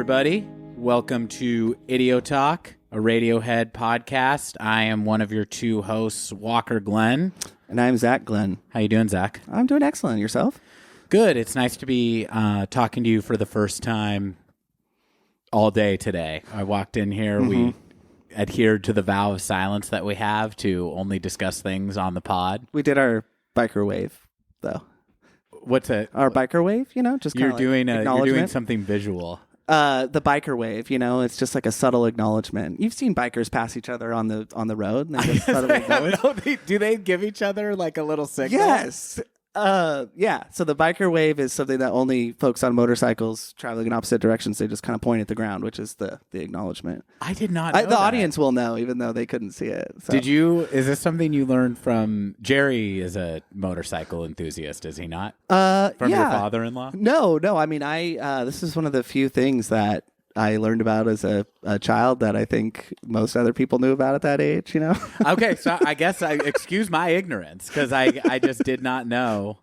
everybody. Welcome to Idiotalk, a Radiohead podcast. I am one of your two hosts, Walker Glenn. And I'm Zach Glenn. How you doing, Zach? I'm doing excellent. Yourself? Good. It's nice to be talking to you for the first time all day today. I walked in here. We adhered to the vow of silence that we have to only discuss things on the pod. We did our biker wave, though. What's it? Our biker wave, just You're kind of doing acknowledgement. you're doing something visual. The biker wave, it's just like a subtle acknowledgement. You've seen bikers pass each other on the road, and they just subtly acknowledge. Do they give each other like a little signal? Yes. Yeah. So the biker wave is something that only folks on motorcycles traveling in opposite directions, they just kind of point at the ground, which is the acknowledgement. I did not know The that. audience will know, even though they couldn't see it. So. Is this something you learned from Jerry? Is a motorcycle enthusiast, is he not? From your father-in-law? No. I mean, this is one of the few things that I learned about as a child that I think most other people knew about at that age, Okay, so I guess I excuse my ignorance because I just did not know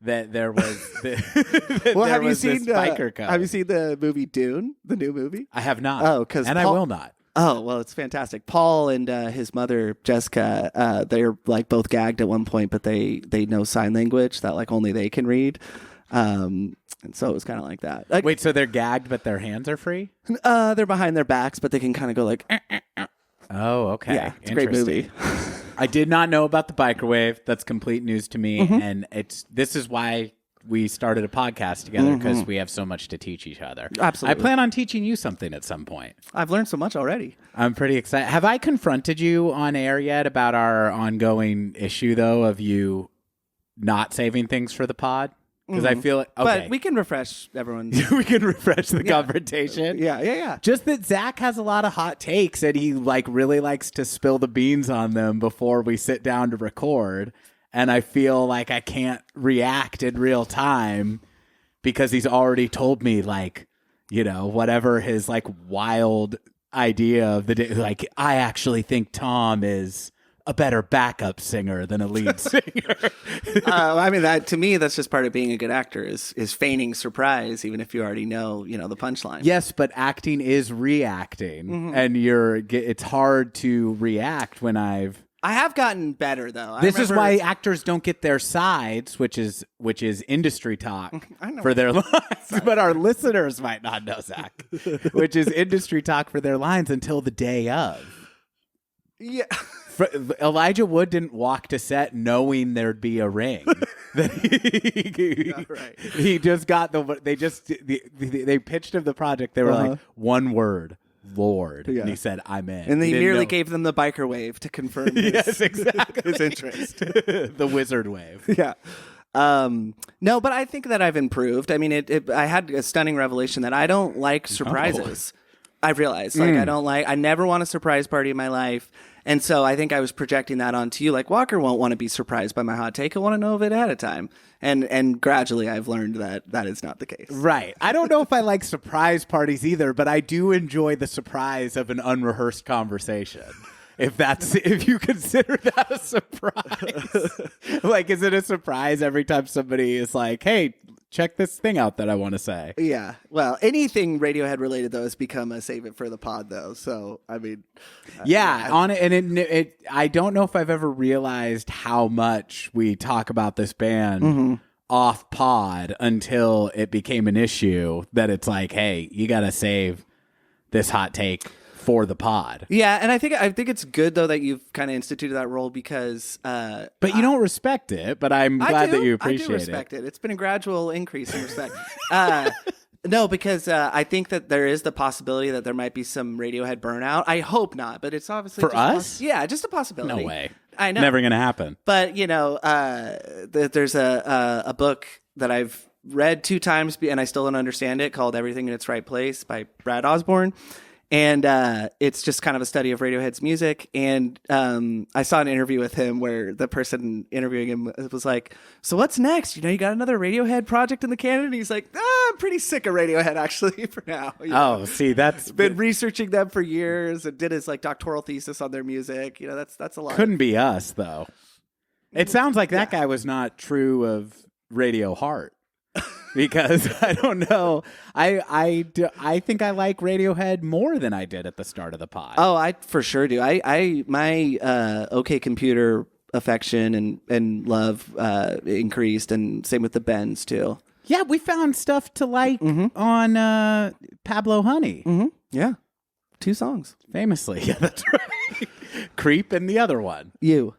that there was have you seen this biker code. Have you seen the movie Dune, the new movie? I have not. Oh, I will not. Oh, well, it's fantastic. Paul and his mother, Jessica, they're like both gagged at one point, but they know sign language that like only they can read. And so it was kind of like that. Like, wait, so they're gagged, but their hands are free? They're behind their backs, but they can kind of go like. Oh, okay. Yeah, it's a great movie. I did not know about the biker wave. That's complete news to me, and this is why we started a podcast together because we have so much to teach each other. Absolutely. I plan on teaching you something at some point. I've learned so much already. I'm pretty excited. Have I confronted you on air yet about our ongoing issue, though, of you not saving things for the pod? Because I feel like, okay. But we can refresh everyone's. We can refresh the confrontation. Yeah. Just that Zach has a lot of hot takes and he really likes to spill the beans on them before we sit down to record. And I feel like I can't react in real time because he's already told me whatever his wild idea of the day. I actually think Tom is a better backup singer than a lead singer. I mean, that to me, that's just part of being a good actor is feigning surprise, even if you already know the punchline. Yes, but acting is reacting, and it's hard to react when I have gotten better though. This is why actors don't get their sides, which is industry talk for their lines. But our listeners might not know, Zach, which is industry talk for their lines until the day of. Yeah. Elijah Wood didn't walk to set knowing there'd be a ring. He just got they pitched him the project. They were like, one word, Lord. Yeah. And he said, I'm in. And they merely gave them the biker wave to confirm yes, exactly. his interest. The wizard wave. Yeah. No, but I think that I've improved. I mean, I had a stunning revelation that I don't like surprises. I've realized I never want a surprise party in my life. And so I think I was projecting that onto you. Like, Walker won't want to be surprised by my hot take. He'll want to know of it ahead of time. And gradually I've learned that is not the case. Right. I don't know if I like surprise parties either, but I do enjoy the surprise of an unrehearsed conversation. If you consider that a surprise. Is it a surprise every time somebody is like, hey, check this thing out that I want to say? Yeah. Well, anything Radiohead related, though, has become a save it for the pod, though. So, I mean. I don't know if I've ever realized how much we talk about this band off pod until it became an issue that it's like, hey, you got to save this hot take for the pod. Yeah, and I think it's good though that you've kind of instituted that role because but you don't respect it, but I'm glad that you appreciate it. I do respect it. It's been a gradual increase in respect. No, because I think that there is the possibility that there might be some Radiohead burnout. I hope not, but it's obviously for us. Yeah, just a possibility. No way. I know. Never going to happen. But there's a book that I've read 2 times and I still don't understand it called Everything in Its Right Place by Brad Osborne. And it's just kind of a study of Radiohead's music. And I saw an interview with him where the person interviewing him was like, so what's next? You got another Radiohead project in the canon? And he's like, I'm pretty sick of Radiohead, actually, for now. Oh, see, that's... Been researching them for years and did his doctoral thesis on their music. That's a lot. Couldn't be us, though. It sounds like that guy was not true of Radio Heart. because I don't know. I think I like Radiohead more than I did at the start of the pod. Oh, I for sure do. My OK Computer affection and love increased, and same with the Bends too. Yeah, we found stuff to like on Pablo Honey. Mm-hmm. Yeah, 2 songs. Famously. Yeah, that's right. Creep and the other one. You.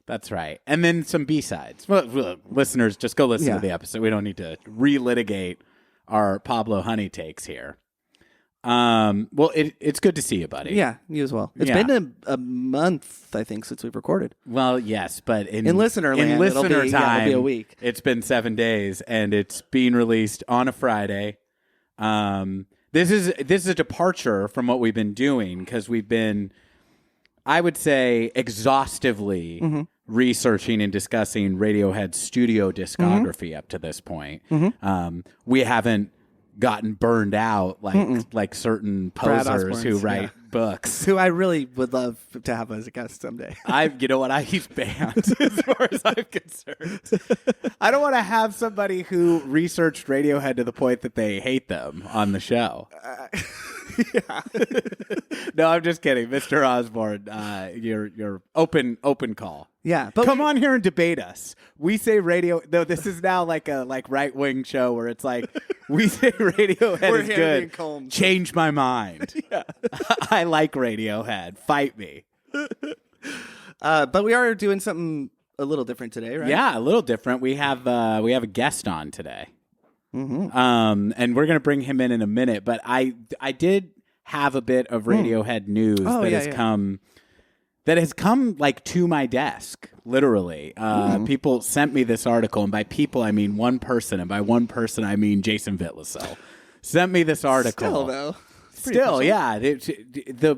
That's right. And then some B-sides. Well, look, listeners, just go listen to the episode. We don't need to relitigate our Pablo Honey takes here. Well, it's good to see you, buddy. Yeah, you as well. It's been a month, I think, since we've recorded. Well, yes, but in listener land, listener it'll be time, a week. It's been 7 days, and it's being released on a Friday. This is a departure from what we've been doing because we've been, I would say, exhaustively researching and discussing Radiohead's studio discography up to this point. We haven't gotten burned out like certain posers who write books. Who I really would love to have as a guest someday. You know what? He's banned as far as I'm concerned. I don't want to have somebody who researched Radiohead to the point that they hate them on the show. No, I'm just kidding, Mr. Osborne. You're open call. Yeah, but come on here and debate us. We say no, this is now like a right wing show where it's like we say Radiohead is good. Change my mind. I like Radiohead. Fight me. But we are doing something a little different today, right? Yeah, a little different. We have a guest on today. And we're gonna bring him in a minute. But I did have a bit of Radiohead news that has come like to my desk, literally. People sent me this article, and by people I mean one person, and by one person I mean Jason Vitlaso. Sent me this article. Still though. Still, yeah. The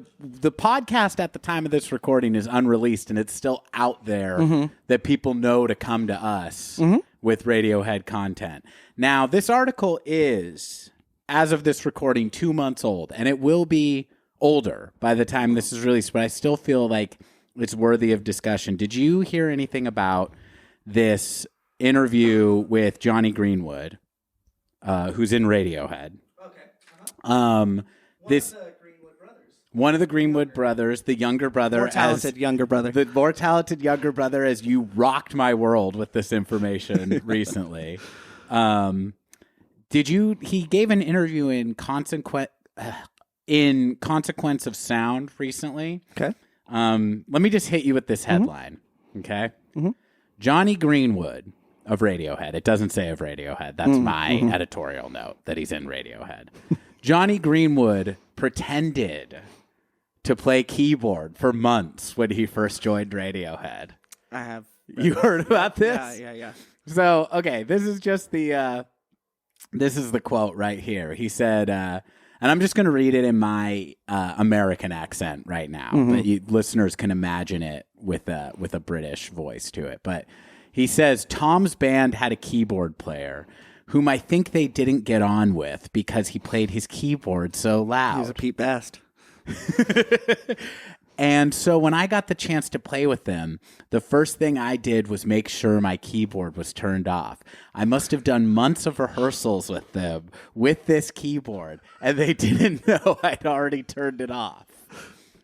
podcast at the time of this recording is unreleased, and it's still out there that people know to come to us with Radiohead content. Now, this article is, as of this recording, 2 months old, and it will be older by the time this is released, but I still feel like it's worthy of discussion. Did you hear anything about this interview with Johnny Greenwood, who's in Radiohead? Okay. One of the Greenwood brothers, the younger brother. More talented younger brother. The more talented younger brother, as you rocked my world with this information recently. He gave an interview in Consequence of Sound recently. Okay. Let me just hit you with this headline. Okay. Johnny Greenwood of Radiohead. It doesn't say of Radiohead. That's my editorial note that he's in Radiohead. Johnny Greenwood pretended to play keyboard for months when he first joined Radiohead. I have. You heard about this? Yeah. So, okay, this is just the quote right here. He said, and I'm just going to read it in my American accent right now, but listeners can imagine it with a British voice to it. But he says, Tom's band had a keyboard player whom I think they didn't get on with because he played his keyboard so loud. He was a Pete Best. And so when I got the chance to play with them, the first thing I did was make sure my keyboard was turned off. I must have done months of rehearsals with them with this keyboard, and they didn't know I'd already turned it off.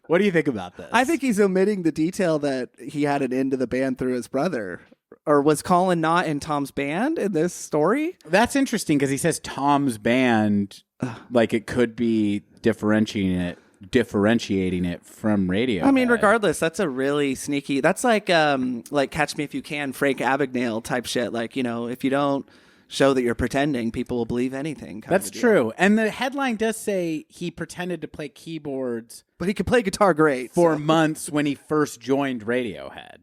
What do you think about this? I think he's omitting the detail that he had an end to the band through his brother. Or was Colin not in Tom's band in this story? That's interesting because he says Tom's band, like it could be differentiating it from Radiohead. I mean, regardless, that's a really sneaky. That's like Catch Me If You Can, Frank Abagnale type shit. Like, you know, if you don't show that you're pretending, people will believe anything. That's true. And the headline does say he pretended to play keyboards, but he could play guitar great for months when he first joined Radiohead.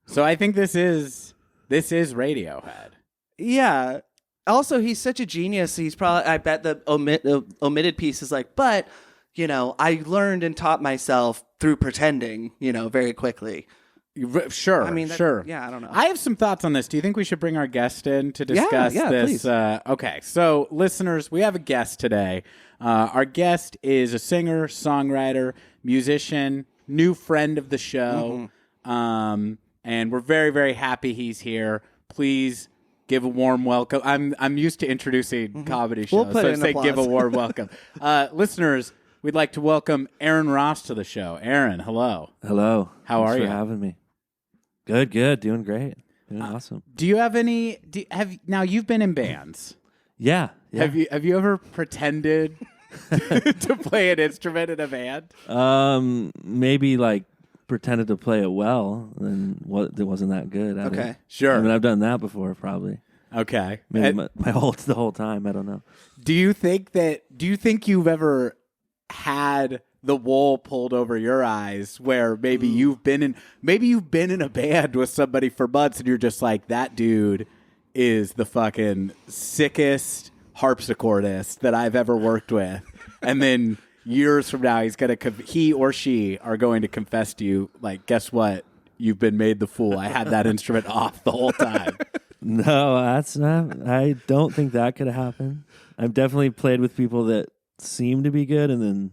So I think this is Radiohead. Yeah. Also, he's such a genius. He's probably, I bet the omitted piece is like, but, you know, I learned and taught myself through pretending, you know, very quickly. Sure. I mean, sure. Yeah, I don't know. I have some thoughts on this. Do you think we should bring our guest in to discuss this? Please. Okay. So, listeners, we have a guest today. Our guest is a singer, songwriter, musician, new friend of the show. And we're very, very happy he's here. Please give a warm welcome. I'm used to introducing comedy shows, We'll put so in say give a applause. warm welcome. Listeners, we'd like to welcome Aaron Ross to the show. Aaron, hello. Hello. How Thanks are for you? having me. Good. Doing great. Doing awesome. Do you have any? Now you've been in bands. Yeah. Have you ever pretended to play an instrument in a band? Maybe like pretended to play it well, and it wasn't that good. At Okay. it. Sure. I mean, I've done that before, probably. Okay. Maybe the whole time. I don't know. Do you think you've ever had the wool pulled over your eyes where maybe you've been in a band with somebody for months and you're just like, that dude is the fucking sickest harpsichordist that I've ever worked with, and then years from now he or she are going to confess to you, like, guess what? You've been made the fool. I had that instrument off the whole time. No, that's not. I don't think that could happen. I've definitely played with people that seemed to be good and then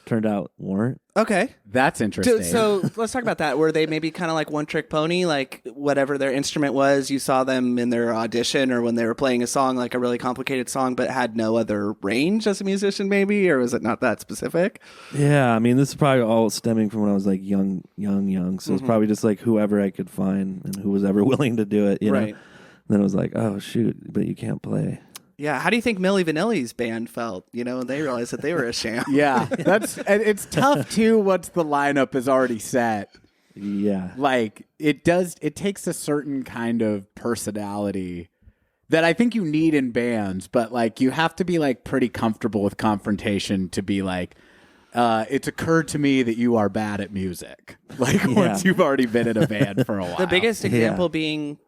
turned out weren't. Okay. That's interesting. So let's talk about that. Were they maybe kind of like one trick pony? Like whatever their instrument was, you saw them in their audition or when they were playing a song, like a really complicated song, but had no other range as a musician maybe? Or was it not that specific? Yeah, I mean, this is probably all stemming from when I was like young. So it's probably just like whoever I could find and who was ever willing to do it. You know? Right. And then it was like, oh shoot, but you can't play. Yeah. How do you think Milli Vanilli's band felt, when they realized that they were a sham? Yeah, and it's tough too once the lineup is already set. Yeah. Like it takes a certain kind of personality that I think you need in bands, but like you have to be like pretty comfortable with confrontation to be like, it's occurred to me that you are bad at music. Like once you've already been in a band for a while. The biggest example being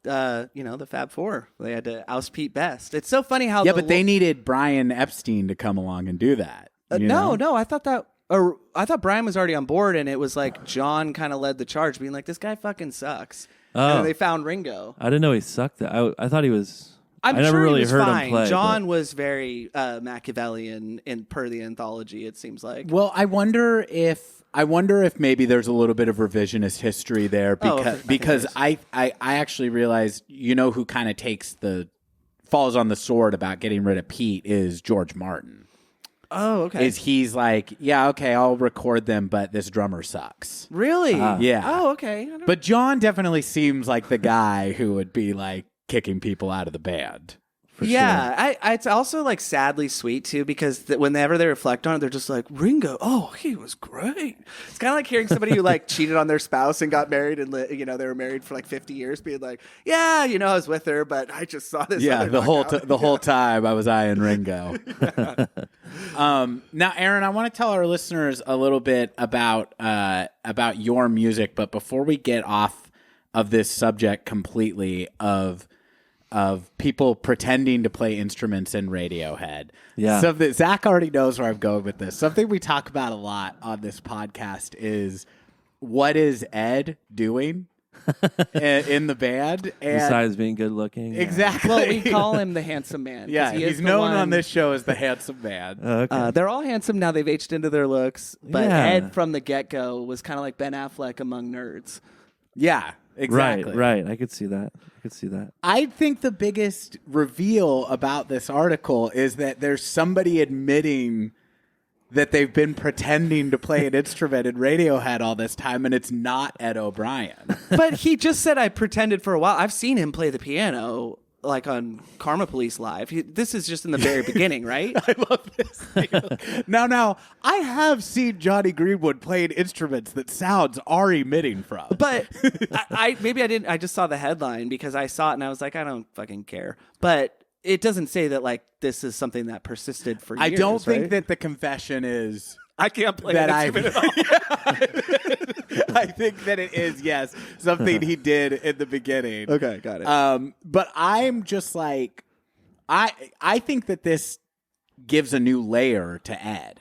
the Fab Four. They had to oust Pete Best. It's so funny how but they needed Brian Epstein to come along and do that. you know? No, I thought Brian was already on board, and it was like John kind of led the charge, being like, "This guy fucking sucks." And Oh. then they found Ringo. I didn't know he sucked. I thought he was. I'm I never sure really he was heard fine. him play. John was very Machiavellian per the anthology. It seems like. Well, I wonder if maybe there's a little bit of revisionist history there because I actually realized who kind of falls on the sword about getting rid of Pete is George Martin. Oh, okay. He's like, yeah, okay, I'll record them, but this drummer sucks. Really? Yeah. Oh, okay. But John definitely seems like the guy who would be like kicking people out of the band. Yeah, it's also like sadly sweet too because whenever they reflect on it, they're just like Ringo. Oh, he was great. It's kind of like hearing somebody who like cheated on their spouse and got married and they were married for like 50 years, being like, yeah, I was with her, but I just saw this. Yeah, other the knockout." whole time I was eyeing Ringo. Now, Aaron, I want to tell our listeners a little bit about your music, but before we get off of this subject completely of people pretending to play instruments in Radiohead. Yeah. Something Zach already knows where I'm going with this. Something we talk about a lot on this podcast is what is Ed doing in the band? And Besides being good looking. exactly. Well, we call him the handsome man. 'cause Yeah, he is he's the known one- on this show as the handsome man. Okay. They're all handsome now. They've aged into their looks, but Yeah. Ed from the get-go was kind of like Ben Affleck among nerds. Yeah, exactly. Right. I could see that. I think the biggest reveal about this article is that there's somebody admitting that they've been pretending to play an instrument in Radiohead all this time, and it's not Ed O'Brien. But he just said I pretended for a while. I've seen him play the piano, like on Karma Police Live. This is just in the very beginning, right? I love this. Now, I have seen Johnny Greenwood playing instruments that sounds are emitting from. But I maybe I didn't. I just saw the headline because I saw it and I was like, I don't fucking care. But it doesn't say that like this is something that persisted for years. I don't think right? that the confession is I can't play that an instrument at all. I think that it is, yes, something he did in the beginning. Okay, got it. But I'm just like, I think that this gives a new layer to Ed.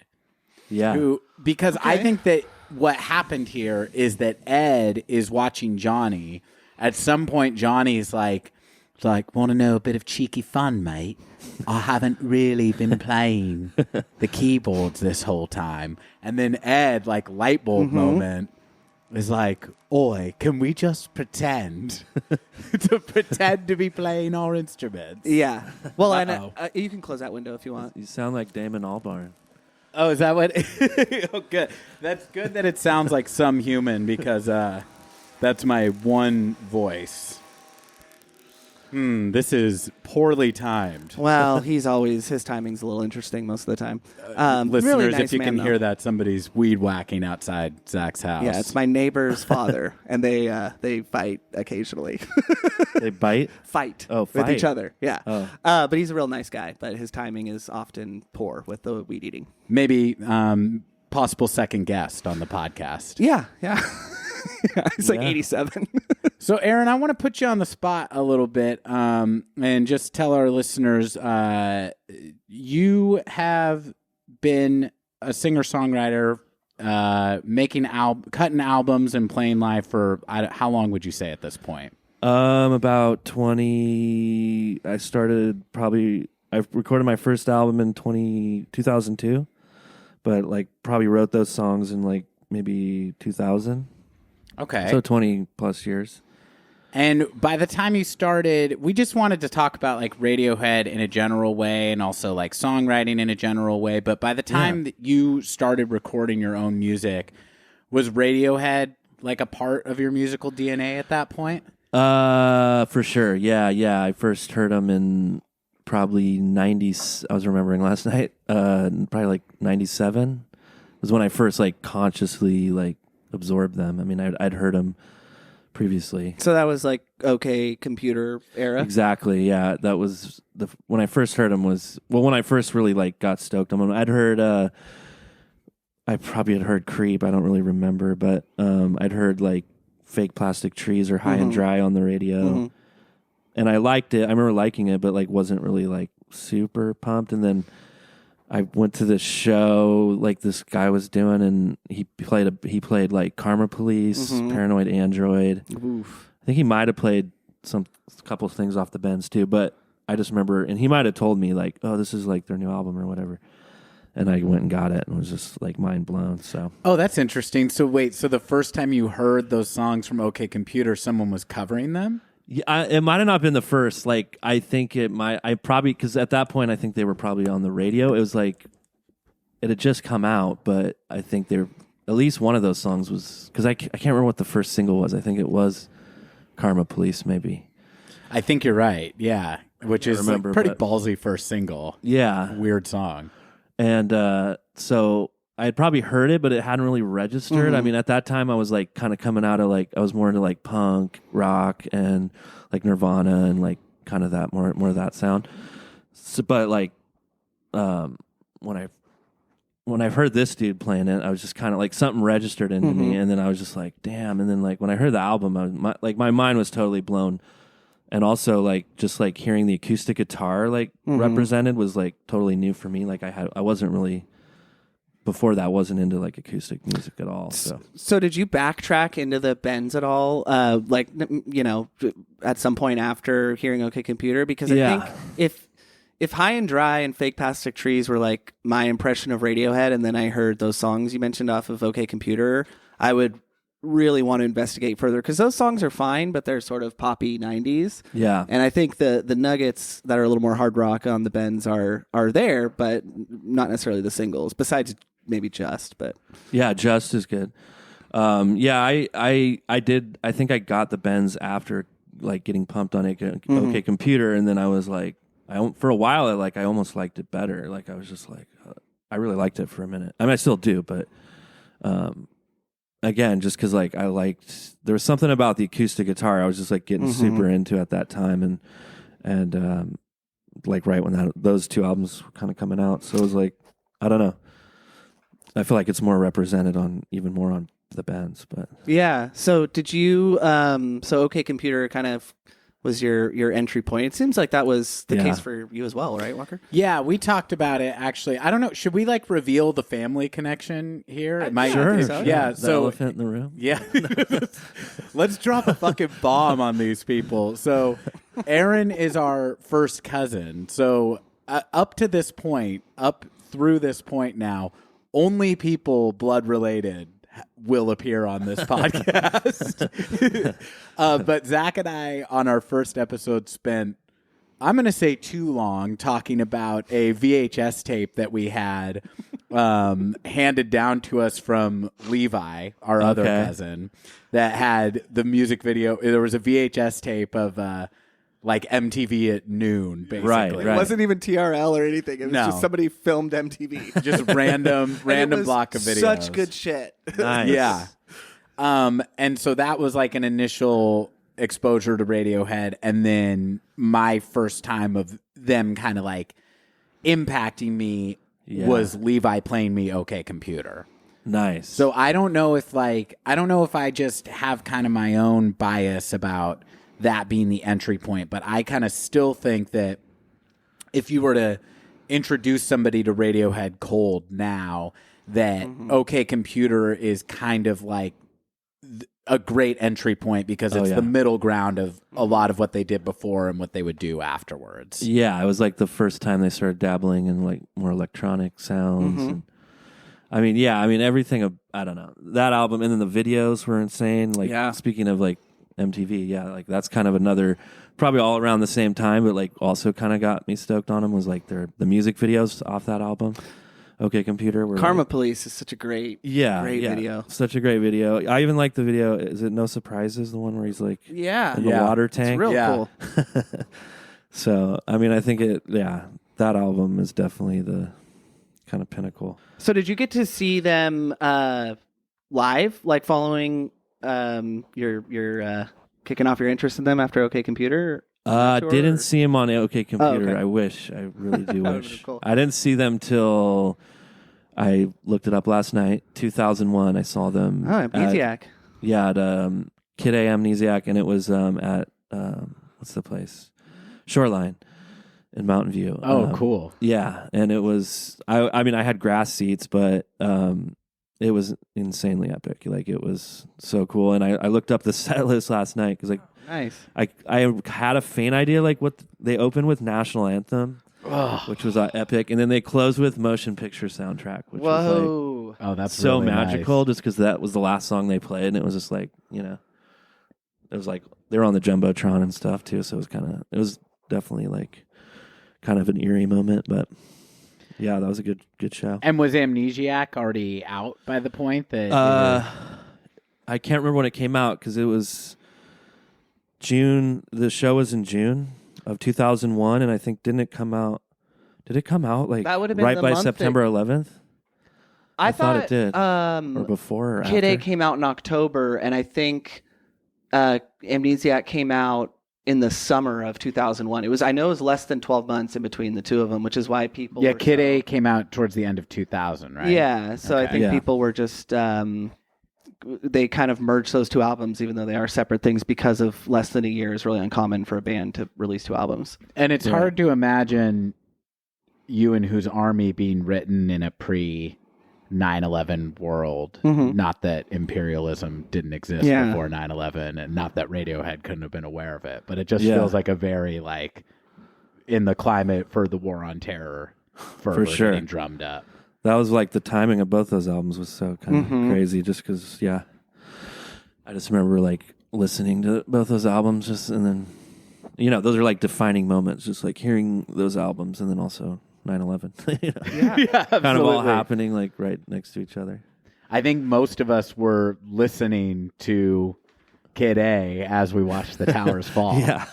Yeah. Because I think that what happened here is that Ed is watching Johnny. At some point, Johnny's like, want to know a bit of cheeky fun, mate? I haven't really been playing the keyboards this whole time. And then Ed, like light bulb moment, is like, "Oi, can we just pretend to be playing our instruments?" Yeah. Well, and Uh-oh. you can close that window if you want. You sound like Damon Albarn. Oh, is that what? Oh, good. That's good that it sounds like some human because that's my one voice. This is poorly timed. Well, his timing's a little interesting most of the time. Listeners, really nice if you man, can though. hear that, somebody's weed whacking outside Zach's house. Yeah, it's my neighbor's father, and they fight occasionally. They bite? Fight Oh, with fight. each other. Yeah. Oh. But he's a real nice guy, but his timing is often poor with the weed eating. Maybe possible second guest on the podcast. Yeah, yeah. He's like Yeah. 87. So, Aaron, I want to put you on the spot a little bit and just tell our listeners you have been a singer-songwriter, cutting albums and playing live for how long would you say at this point? About 20. I recorded my first album in 2002, but like probably wrote those songs in like maybe 2000. Okay. So 20 plus years. And by the time you started, we just wanted to talk about like Radiohead in a general way and also like songwriting in a general way. But by the time that you started recording your own music, was Radiohead like a part of your musical DNA at that point? For sure. Yeah. I first heard them in probably 90s. I was remembering last night. Probably like 97 was when I first like consciously like absorbed them. I mean, I'd heard them previously. So that was like OK Computer era. Exactly. Yeah, that was when I first heard them when I first really like got stoked on them. I probably had heard Creep. I don't really remember, but I'd heard like Fake Plastic Trees or High and Dry on the radio, and I liked it. I remember liking it, but like wasn't really like super pumped. And then I went to this show like this guy was doing, and he played like Karma Police, Paranoid Android. Oof. I think he might have played a couple of things off the Bends too, but I just remember, and he might have told me like, "Oh, this is like their new album or whatever," and I went and got it and was just like mind blown. So, Oh, that's interesting. So wait, so the first time you heard those songs from OK Computer, someone was covering them? yeah, it might have not been the first. Like, I think it might. I probably because at that point I think they were probably on the radio. It was like it had just come out, but I think they were, at least one of those songs was because I can't remember what the first single was. I think it was Karma Police, maybe. I think you're right. Yeah, which is remember, like pretty but- ballsy first single. Yeah, Weird song. and so I had probably heard it, but it hadn't really registered. I mean, at that time, I was like kind of coming out of like I was more into like punk rock and like Nirvana and like kind of that more of that sound. So, but like when I heard this dude playing it, I was just kind of like something registered into me, and then I was just like, damn. And then like when I heard the album, my mind was totally blown. And also like just like hearing the acoustic guitar like represented was like totally new for me. Like I wasn't really before that wasn't into like acoustic music at all. So did you backtrack into the Bends at all? Like, you know, at some point after hearing OK Computer? Because I think if High and Dry and Fake Plastic Trees were like my impression of Radiohead, and then I heard those songs you mentioned off of OK Computer, I would really want to investigate further because those songs are fine, but they're sort of poppy 90s. yeah. And I think the nuggets that are a little more hard rock on the Bends are there, but not necessarily the singles, besides maybe Just, but Yeah, Just is good. Yeah, I did. I think I got the Bends after like getting pumped on OK Computer, and then I was like, for a while, I almost liked it better. Like I was just like, I really liked it for a minute. I mean, I still do, but again, just because like I liked, there was something about the acoustic guitar I was just like getting super into at that time, and like right when those two albums were kind of coming out, so it was like, I don't know. I feel like it's more represented even more on the Bends, but yeah. So did you? So OK Computer kind of was your entry point. It seems like that was the case for you as well, right, Walker? Yeah, we talked about it actually. I don't know. Should we like reveal the family connection here? It might, sure. Yeah. The So elephant in the room. yeah, let's drop a fucking bomb on these people. So Aaron is our first cousin. So up through this point now, only people blood related will appear on this podcast. But Zach and I, on our first episode, spent, I'm going to say too long, talking about a VHS tape that we had handed down to us from Levi, our other cousin, that had the music video. There was a VHS tape of like MTV at noon, basically. Right. It wasn't even TRL or anything. It was just somebody filmed MTV. Just random block of videos. Such good shit. Nice. Yeah. And so that was like an initial exposure to Radiohead, and then my first time of them kind of like impacting me was Levi playing me OK Computer. Nice. So I don't know if I just have kind of my own bias about that being the entry point, but I kind of still think that if you were to introduce somebody to Radiohead cold now, that OK Computer is kind of like a great entry point because it's the middle ground of a lot of what they did before and what they would do afterwards. Yeah, it was like the first time they started dabbling in like more electronic sounds. And, I mean, everything. I don't know, that album, and then the videos were insane. Like speaking of like MTV, like that's kind of another, probably all around the same time, but like also kind of got me stoked on them was like the music videos off that album. OK Computer. Karma Police is such a great video. Such a great video. I even like the video. Is it No Surprises? The one where he's like in the water tank? It's real cool. So, I mean, I think that album is definitely the kind of pinnacle. So did you get to see them live, like following your kicking off your interest in them after OK Computer? Didn't see him on OK Computer. okay. I wish. I really do wish. Cool. I didn't see them till I looked it up last night. 2001. I saw them. Oh, Amnesiac. At Kid A Amnesiac, and it was at what's the place? Shoreline in Mountain View. Oh, cool. Yeah, and it was. I mean, I had grass seats, but it was insanely epic. Like, it was so cool. And I looked up the set list last night because, like, nice. I had a faint idea, like, what they opened with National Anthem, which was epic, and then they closed with Motion Picture Soundtrack, which was like, that's so really magical, nice. just because that was the last song they played, and it was just like, you know, it was like they were on the Jumbotron and stuff too, so it was definitely like kind of an eerie moment, but. Yeah, that was a good show. And was Amnesiac already out by the point that? I can't remember when it came out because it was June. The show was in June of 2001, and I think did it come out like that would have been right the by month September 11th? I thought it did, or before. Or Kid A after? came out in October, and I think Amnesiac came out in the summer of 2001. I know it was less than 12 months in between the two of them, which is why people. Yeah, Kid A came out towards the end of 2000, right? Yeah, so I think Yeah. people were just they kind of merged those two albums, even though they are separate things, because of less than a year is really uncommon for a band to release two albums. And it's hard to imagine You and Whose Army being written in a pre 9/11 world. Not that imperialism didn't exist before 9/11, and not that Radiohead couldn't have been aware of it, but it just feels like a very like in the climate for the war on terror for sure. getting drummed up. That was like the timing of both those albums was so kind of crazy, just because. Yeah, I just remember like listening to both those albums, just and then those are like defining moments, just like hearing those albums, and then also 9/11. Kind of all happening like right next to each other. I think most of us were listening to Kid A as we watched the towers fall. Yeah.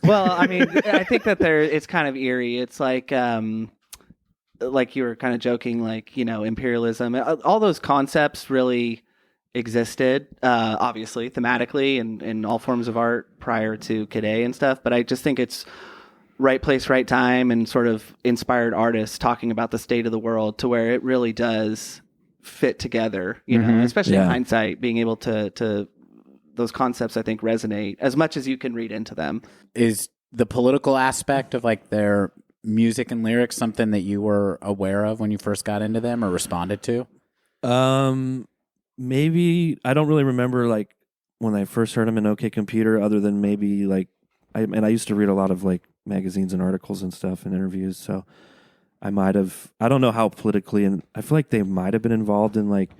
Well, I mean, I think that it's kind of eerie. It's like you were kind of joking, like, imperialism. All those concepts really existed, obviously, thematically and in all forms of art prior to Kid A and stuff. But I just think it's right place, right time, and sort of inspired artists talking about the state of the world to where it really does fit together, especially in hindsight, being able to those concepts, I think, resonate as much as you can read into them. Is the political aspect of like their music and lyrics something that you were aware of when you first got into them or responded to? Maybe I don't really remember like when I first heard them in OK Computer, other than maybe like I used to read a lot of like magazines and articles and stuff and interviews, so I don't know how politically, and I feel like they might have been involved in like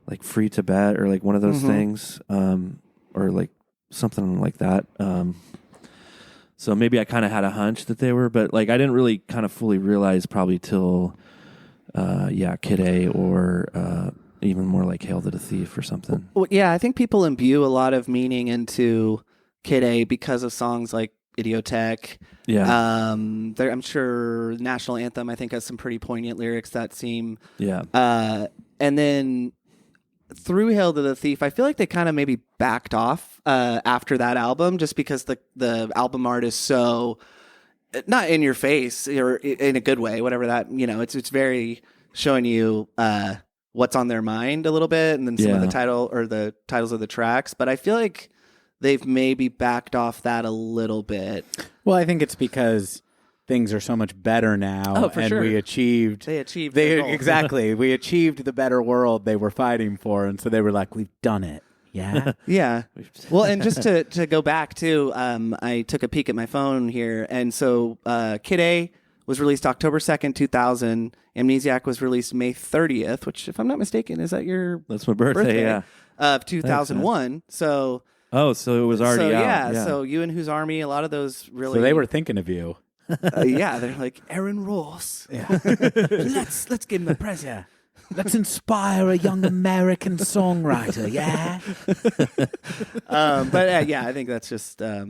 like Free Tibet or like one of those things, or like something like that. So maybe I kind of had a hunch that they were, but like I didn't really kind of fully realize probably till, Kid A or even more like Hail to the Thief or something. Well, yeah, I think people imbue a lot of meaning into Kid A because of songs like Idiotech. Yeah, I'm sure National Anthem, I think, has some pretty poignant lyrics that seem. yeah, And then through Hail to the Thief, I feel like they kind of maybe backed off after that album, just because the album art is so not in your face or in a good way, whatever that, it's very showing you what's on their mind a little bit, and then some of the titles of the tracks. But I feel like they've maybe backed off that a little bit. Well, I think it's because things are so much better now, Oh, for and sure. we achieved. They achieved their goal. Exactly. We achieved the better world they were fighting for, and so they were like, "We've done it." Yeah. Yeah. Well, and just to go back too, I took a peek at my phone here, and so Kid A was released October 2nd, 2000. Amnesiac was released May 30th, which, if I'm not mistaken, is that your that's my birthday. Yeah. of 2001. So So it was already out. Yeah. So You and Whose Army, a lot of those really. So they were thinking of you. They're like Aaron Ross. Yeah. let's give him the present. Let's inspire a young American songwriter. Yeah. But I think that's just. I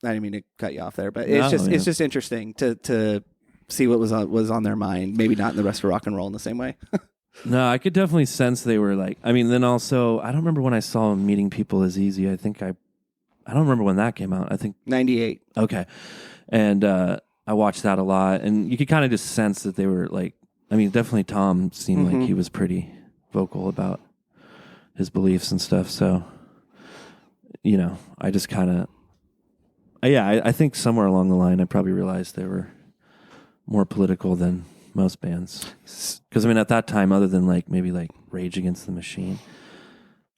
didn't mean to cut you off there, but it's just interesting to see what was on their mind. Maybe not in the rest of rock and roll in the same way. No, I could definitely sense they were like. I mean, then also, I don't remember when I saw Meeting People Is Easy. I think I don't remember when that came out. I think 98. Okay, and I watched that a lot, and you could kind of just sense that they were like. I mean, definitely Tom seemed like he was pretty vocal about his beliefs and stuff. So, I just kind of. I think somewhere along the line, I probably realized they were more political than most bands. Because, I mean, at that time, other than like maybe like Rage Against the Machine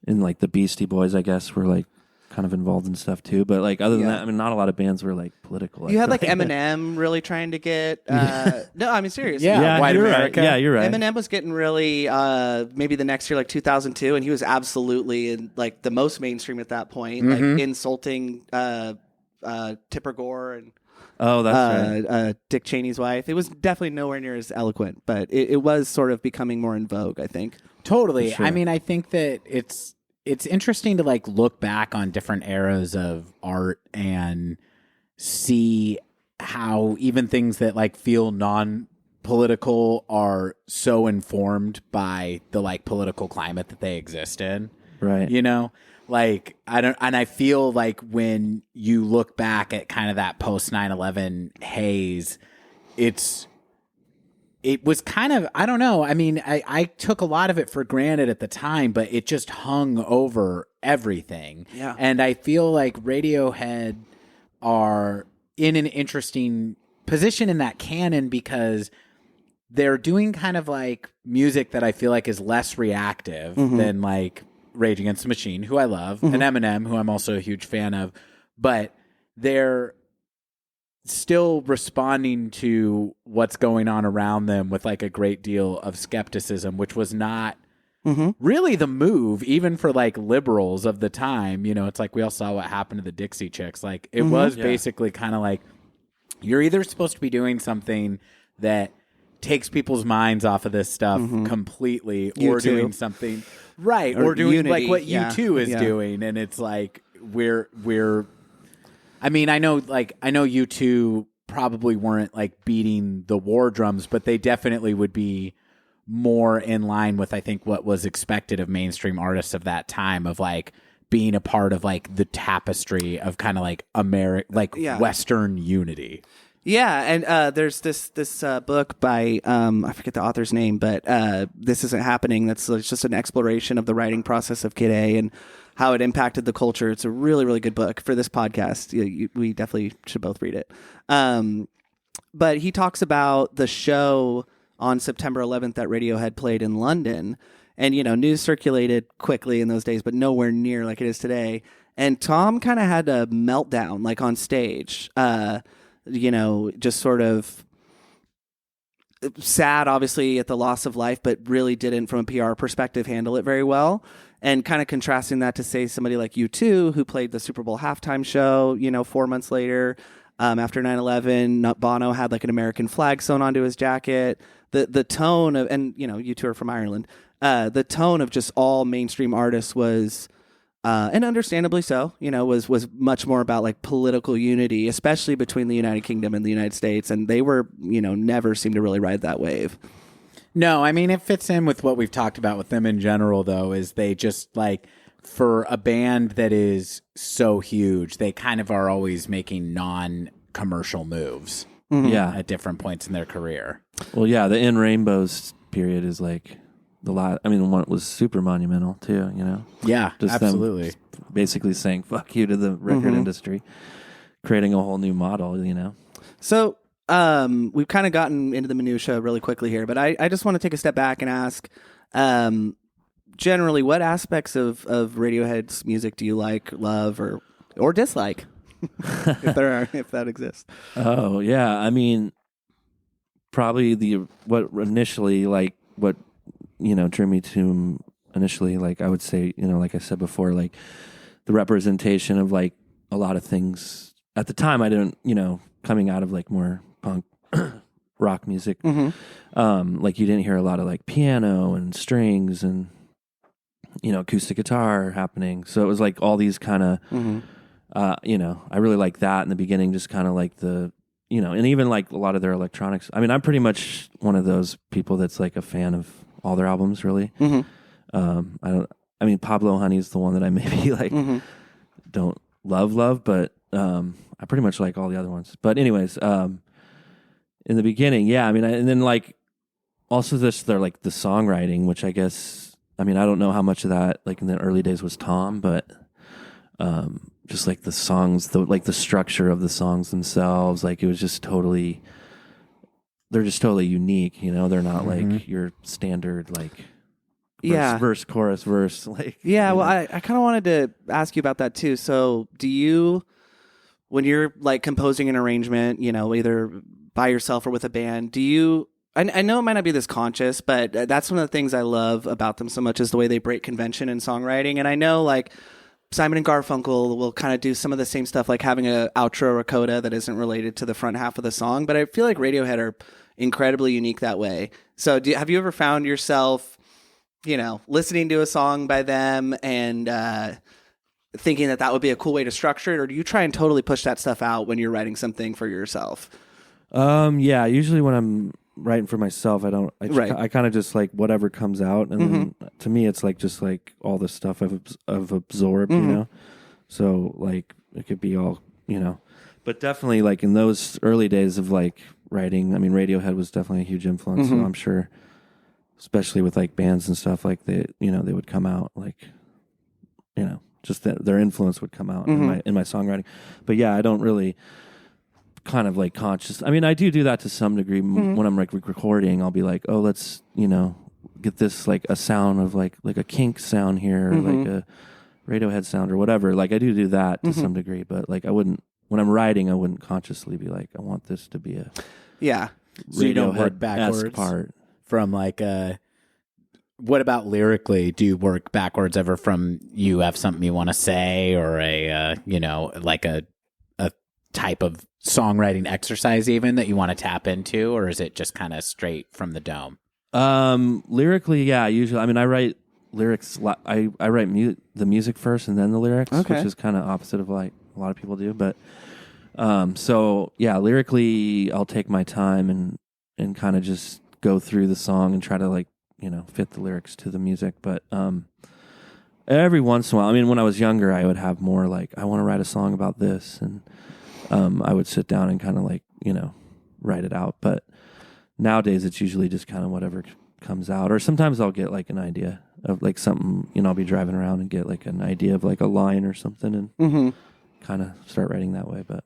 and like the Beastie Boys, I guess, were like kind of involved in stuff too. But like other than that, I mean, not a lot of bands were like political. You had like Eminem really trying to get. No, I mean, seriously. Yeah, White you're America. Right. Yeah, you're right. Eminem was getting really maybe the next year, like 2002, and he was absolutely in like the most mainstream at that point, like insulting Tipper Gore and Oh, that's right. Dick Cheney's wife. It was definitely nowhere near as eloquent, but it was sort of becoming more in vogue, I think. Totally. Sure. I mean, I think that it's interesting to like look back on different eras of art and see how even things that like feel non-political are so informed by the like political climate that they exist in. Right. Like I feel like when you look back at kind of that post 9/11 haze, it was kind of, I don't know. I mean, I took a lot of it for granted at the time, but it just hung over everything. Yeah. And I feel like Radiohead are in an interesting position in that canon because they're doing kind of like music that I feel like is less reactive than like Rage Against the Machine, who I love, and Eminem, who I'm also a huge fan of, but they're still responding to what's going on around them with like a great deal of skepticism, which was not really the move, even for like liberals of the time. It's like we all saw what happened to the Dixie Chicks. Like it was basically kind of like you're either supposed to be doing something that takes people's minds off of this stuff completely, or doing something right, or doing Unity, like what U2 is doing, and it's like we're. I mean, I know U2 probably weren't like beating the war drums, but they definitely would be more in line with I think what was expected of mainstream artists of that time, of like being a part of like the tapestry of kind of like Western unity. Yeah, and there's this book by I forget the author's name, but This Isn't Happening. That's just an exploration of the writing process of Kid A and how it impacted the culture. It's a really, really good book for this podcast. We definitely should both read it. But he talks about the show on September 11th that Radiohead played in London. And, news circulated quickly in those days, but nowhere near like it is today. And Tom kind of had a meltdown, like on stage. Just sort of, sad, obviously, at the loss of life, but really didn't, from a PR perspective, handle it very well. And kind of contrasting that to, say, somebody like U2, who played the Super Bowl halftime show, 4 months later, after 9/11, Bono had like an American flag sewn onto his jacket. The tone of, and U2 are from Ireland, the tone of just all mainstream artists was, and understandably so, was much more about like political unity, especially between the United Kingdom and the United States. And they were, never seemed to really ride that wave. No, I mean, it fits in with what we've talked about with them in general, though, is they just like, for a band that is so huge, they kind of are always making non-commercial moves Yeah. at different points in their career. Well, yeah, the In Rainbows period is like the lot. I mean, one was super monumental too. Yeah, Just them absolutely. basically saying "fuck you" to the record industry, creating a whole new model. So we've kind of gotten into the minutia really quickly here, but I just want to take a step back and ask, generally, what aspects of Radiohead's music do you like, love, or dislike, if that exists? Oh yeah, I mean, probably what drew me to him initially, like I would say, like I said before, like the representation of like a lot of things at the time. I didn't, coming out of like more punk rock music, like you didn't hear a lot of like piano and strings and acoustic guitar happening. So it was like all these kind of, I really like that in the beginning, just kind of like the, and even like a lot of their electronics. I mean, I'm pretty much one of those people that's like a fan of all their albums, really. I mean, Pablo Honey's the one that I maybe like don't love, but I pretty much like all the other ones. But anyways, in the beginning, yeah, I mean, and then like also they're like the songwriting, which I guess, I mean, I don't know how much of that like in the early days was Tom, but just like the songs, the structure of the songs themselves, like it was just totally, they're just totally unique, they're not like your standard like verse, chorus, verse, like. Yeah, well, I kind of wanted to ask you about that too. So do you, when you're like composing an arrangement, either by yourself or with a band, I know it might not be this conscious, but that's one of the things I love about them so much is the way they break convention in songwriting. And I know like Simon and Garfunkel will kind of do some of the same stuff, like having an outro or a coda that isn't related to the front half of the song. But I feel like Radiohead are incredibly unique that way. So have you ever found yourself, listening to a song by them and thinking that would be a cool way to structure it? Or do you try and totally push that stuff out when you're writing something for yourself? Yeah, usually when I'm writing for myself, I kind of just like whatever comes out, and then to me it's like just like all the stuff I've absorbed, so like it could be all, but definitely like in those early days of like writing, I mean Radiohead was definitely a huge influence, so I'm sure, especially with like bands and stuff, like they would come out like, just their influence would come out in my songwriting. But yeah, I don't really kind of like conscious. I mean, I do that to some degree when I'm like recording. I'll be like, oh, let's get this like a sound of like a Kink sound here, or like a Radiohead sound or whatever. Like I do that to some degree, but like I wouldn't, when I'm writing, I wouldn't consciously be like, I want this to be a So you don't work backwards part from like what about lyrically? Do you work backwards ever from you have something you want to say, or a like a type of songwriting exercise even that you want to tap into, or is it just kind of straight from the dome? Lyrically, yeah, usually. I mean, I write lyrics. I write the music first and then the lyrics, which is kind of opposite of like a lot of people do. But so yeah, lyrically, I'll take my time and kind of just go through the song and try to like fit the lyrics to the music. But every once in a while, I mean, when I was younger, I would have more like, I want to write a song about this, and I would sit down and kind of like, write it out. But nowadays it's usually just kind of whatever comes out. Or sometimes I'll get like an idea of like something, I'll be driving around and get like an idea of like a line or something and kind of start writing that way. But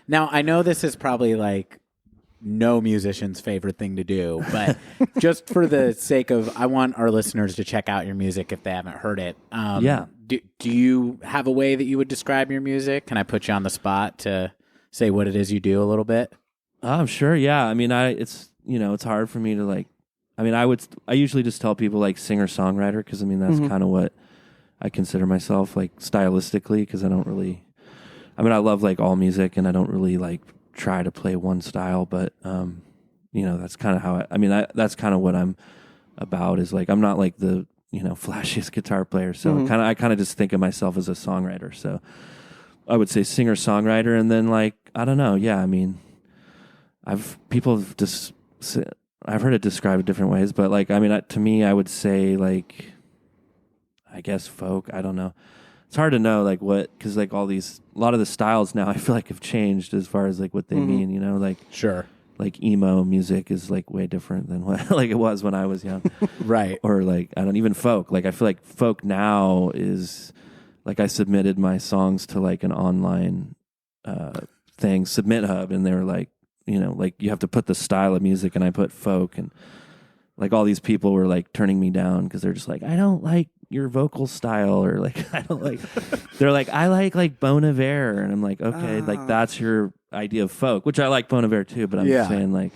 Now, I know this is probably like no musician's favorite thing to do, but just for the sake of, I want our listeners to check out your music if they haven't heard it. Do you have a way that you would describe your music? Can I put you on the spot to say what it is you do a little bit? I'm sure. Yeah. I mean, it's it's hard for me to like. I mean, I usually just tell people like singer songwriter because I mean that's kind of what I consider myself like stylistically because I don't really. I mean, I love like all music and I don't really like try to play one style, but that's kind of how I mean, that's kind of what I'm about is like I'm not like the flashiest guitar player, so I kind of just think of myself as a songwriter. So I would say singer songwriter, and then like I don't know, yeah. I mean, I've heard it described different ways, but like I mean, to me, I would say like I guess folk. I don't know. It's hard to know like what because like a lot of the styles now I feel like have changed as far as like what they mean. Like Sure. like emo music is like way different than what like it was when I was young. Right. Or like I don't even folk. Like I feel like folk now is like I submitted my songs to like an online thing, Submit Hub, and they were like, like you have to put the style of music, and I put folk, and like all these people were like turning me down because they're just like, I don't like your vocal style, or like I don't like. They're like, I like Bon Iver, and I'm like, okay, like that's your idea of folk, which I like Bon Iver too, but I'm just saying like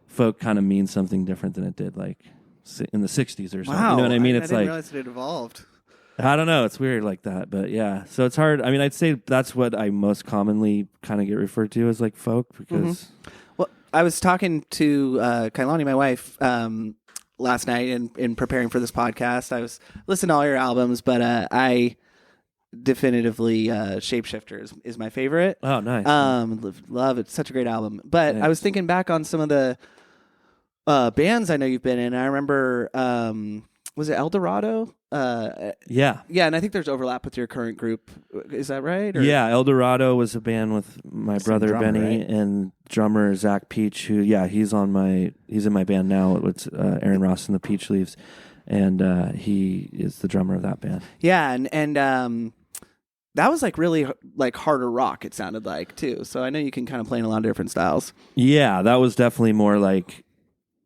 folk kind of means something different than it did like in the 60s or something. Wow. You know what I mean? I It's didn't like realize it evolved. I don't know. It's weird like that, but yeah. So it's hard. I mean, I'd say that's what I most commonly kind of get referred to as like folk because. Well, I was talking to Kailani, my wife, last night in preparing for this podcast. I was listening to all your albums, but I definitively Shapeshifter is my favorite. Oh, nice. Love it. It's such a great album. But Thanks. I was thinking back on some of the bands I know you've been in. I remember, was it El Dorado? Yeah. Yeah, and I think there's overlap with your current group. Is that right? Or? Yeah, El Dorado was a band with my brother drummer, Benny right? and drummer Zach Peach, who he's in my band now. It's Aaron Ross and the Peach Leaves, and he is the drummer of that band. Yeah, and that was like really like harder rock. It sounded like too. So I know you can kind of play in a lot of different styles. Yeah, that was definitely more like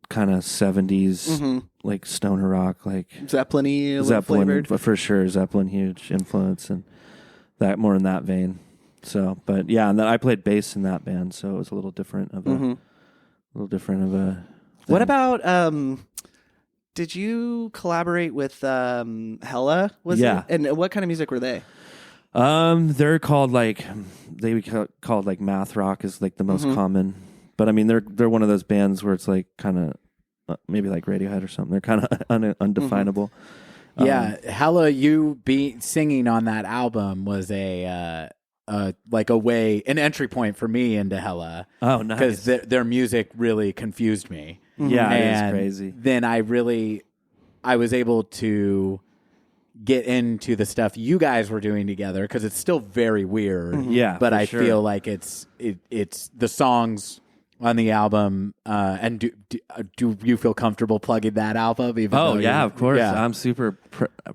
kind of 70s like stoner rock, like Zeppelin-y, a little Zeppelin flavored. for sure. Zeppelin, huge influence, and that more in that vein. So, but yeah, and then I played bass in that band, so it was a little different of a thing. What about did you collaborate with Hella? Yeah. And what kind of music were they? They're called like called like math rock is like the most common, but I mean they're one of those bands where it's like kind of maybe like Radiohead or something. They're kind of undefinable. Yeah, Hella, you singing on that album was like an entry point for me into Hella. Oh, nice. Because their music really confused me. Yeah, and it's crazy. Then I was able to get into the stuff you guys were doing together because it's still very weird. Yeah, but for I sure. feel like it's the songs on the album. And do you feel comfortable plugging that album? Even Oh though yeah, of course. Yeah. I'm super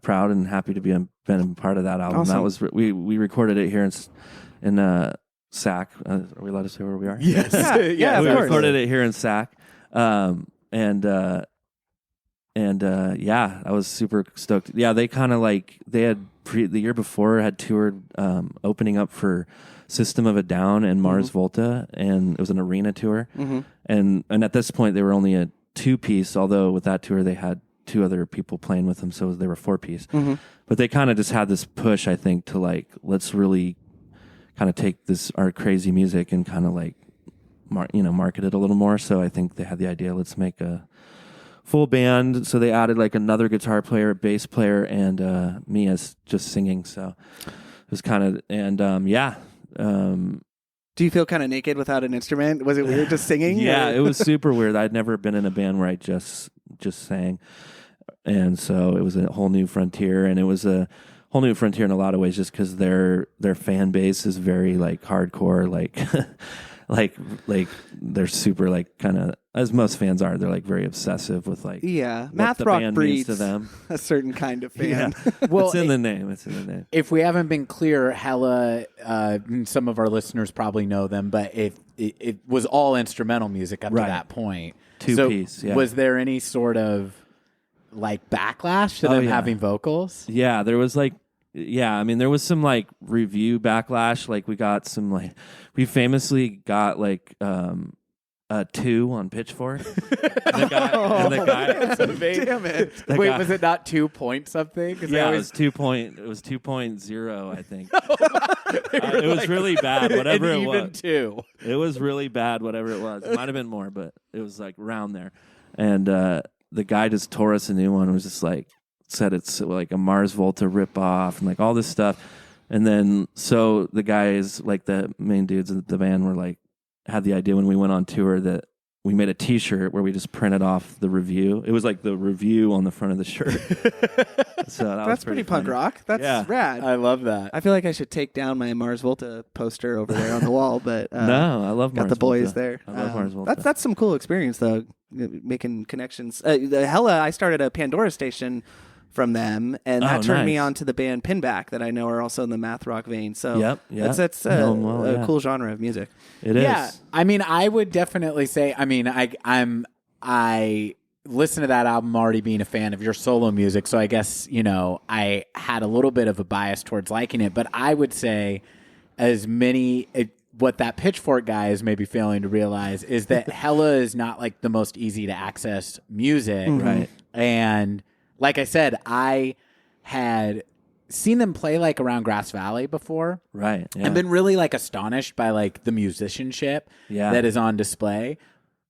proud and happy to been a part of that album. Awesome. That was we recorded it here in SAC. Are we allowed to say where we are? Yes. Yeah, of we course. recorded it here in SAC, and yeah, I was super stoked. Yeah, they kind of like they had the year before had toured opening up for System of a Down and Mars Volta, and it was an arena tour. And at this point they were only a 2-piece, although with that tour they had 2 other people playing with them, so they were 4-piece. But they kind of just had this push, I think, to like let's really kind of take our crazy music and kind of like market it a little more. So I think they had the idea, let's make a full band. So they added like another guitar player, bass player, and me as just singing. So it was kind of Do you feel kind of naked without an instrument? Was it weird just singing? yeah, or- it was super weird. I'd never been in a band where I just sang, and so it was a whole new frontier, and it was a whole new frontier in a lot of ways, just because their fan base is very like hardcore, like like they're super like kind of, as most fans are, they're like very obsessive with like Yeah, what math the rock band breeds means to them. a certain kind of fan. Well, It's in the name. It's in the name. if we haven't been clear, Hella, some of our listeners probably know them, but it was all instrumental music up to Right. that point. 2-piece, yeah. Was there any sort of like backlash to them yeah. having vocals? Yeah, there was like, I mean, there was some like review backlash. Like we got some like, we famously got like 2 on Pitchfork. And the guy, Damn it! That Wait, guy- was it not 2 point something? 'Cause they yeah, always- it was 2.0, I think. It was really bad, whatever an it even was. 2. It was really bad, whatever it was. It might have been more, but it was like around there. And the guy just tore us a new one. It was just like said it's like a Mars Volta ripoff and like all this stuff. And then so the guys, like the main dudes of the band, were like had the idea when we went on tour that we made a T-shirt where we just printed off the review. It was like the review on the front of the shirt. So That's pretty punk funny. rock. That's Yeah. rad. I love that. I feel like I should take down my Mars Volta poster over there on the wall, but No, I love got Mars the boys Volta. there. I love Mars Volta. That's some cool experience though, making connections. The Hella, I started a Pandora station from them, and that turned me nice. on to the band Pinback that I know are also in the math rock vein. So Yep, that's know 'em well, a yeah. cool genre of music. It is. Yeah, I mean, I would definitely say. I mean, I listen to that album already being a fan of your solo music, so I guess I had a little bit of a bias towards liking it. But I would say, what that Pitchfork guy is maybe failing to realize is that Hella is not like the most easy to access music, Right. And like I said, I had seen them play like around Grass Valley before. Right. Yeah. I've been really like astonished by like the musicianship Yeah. that is on display.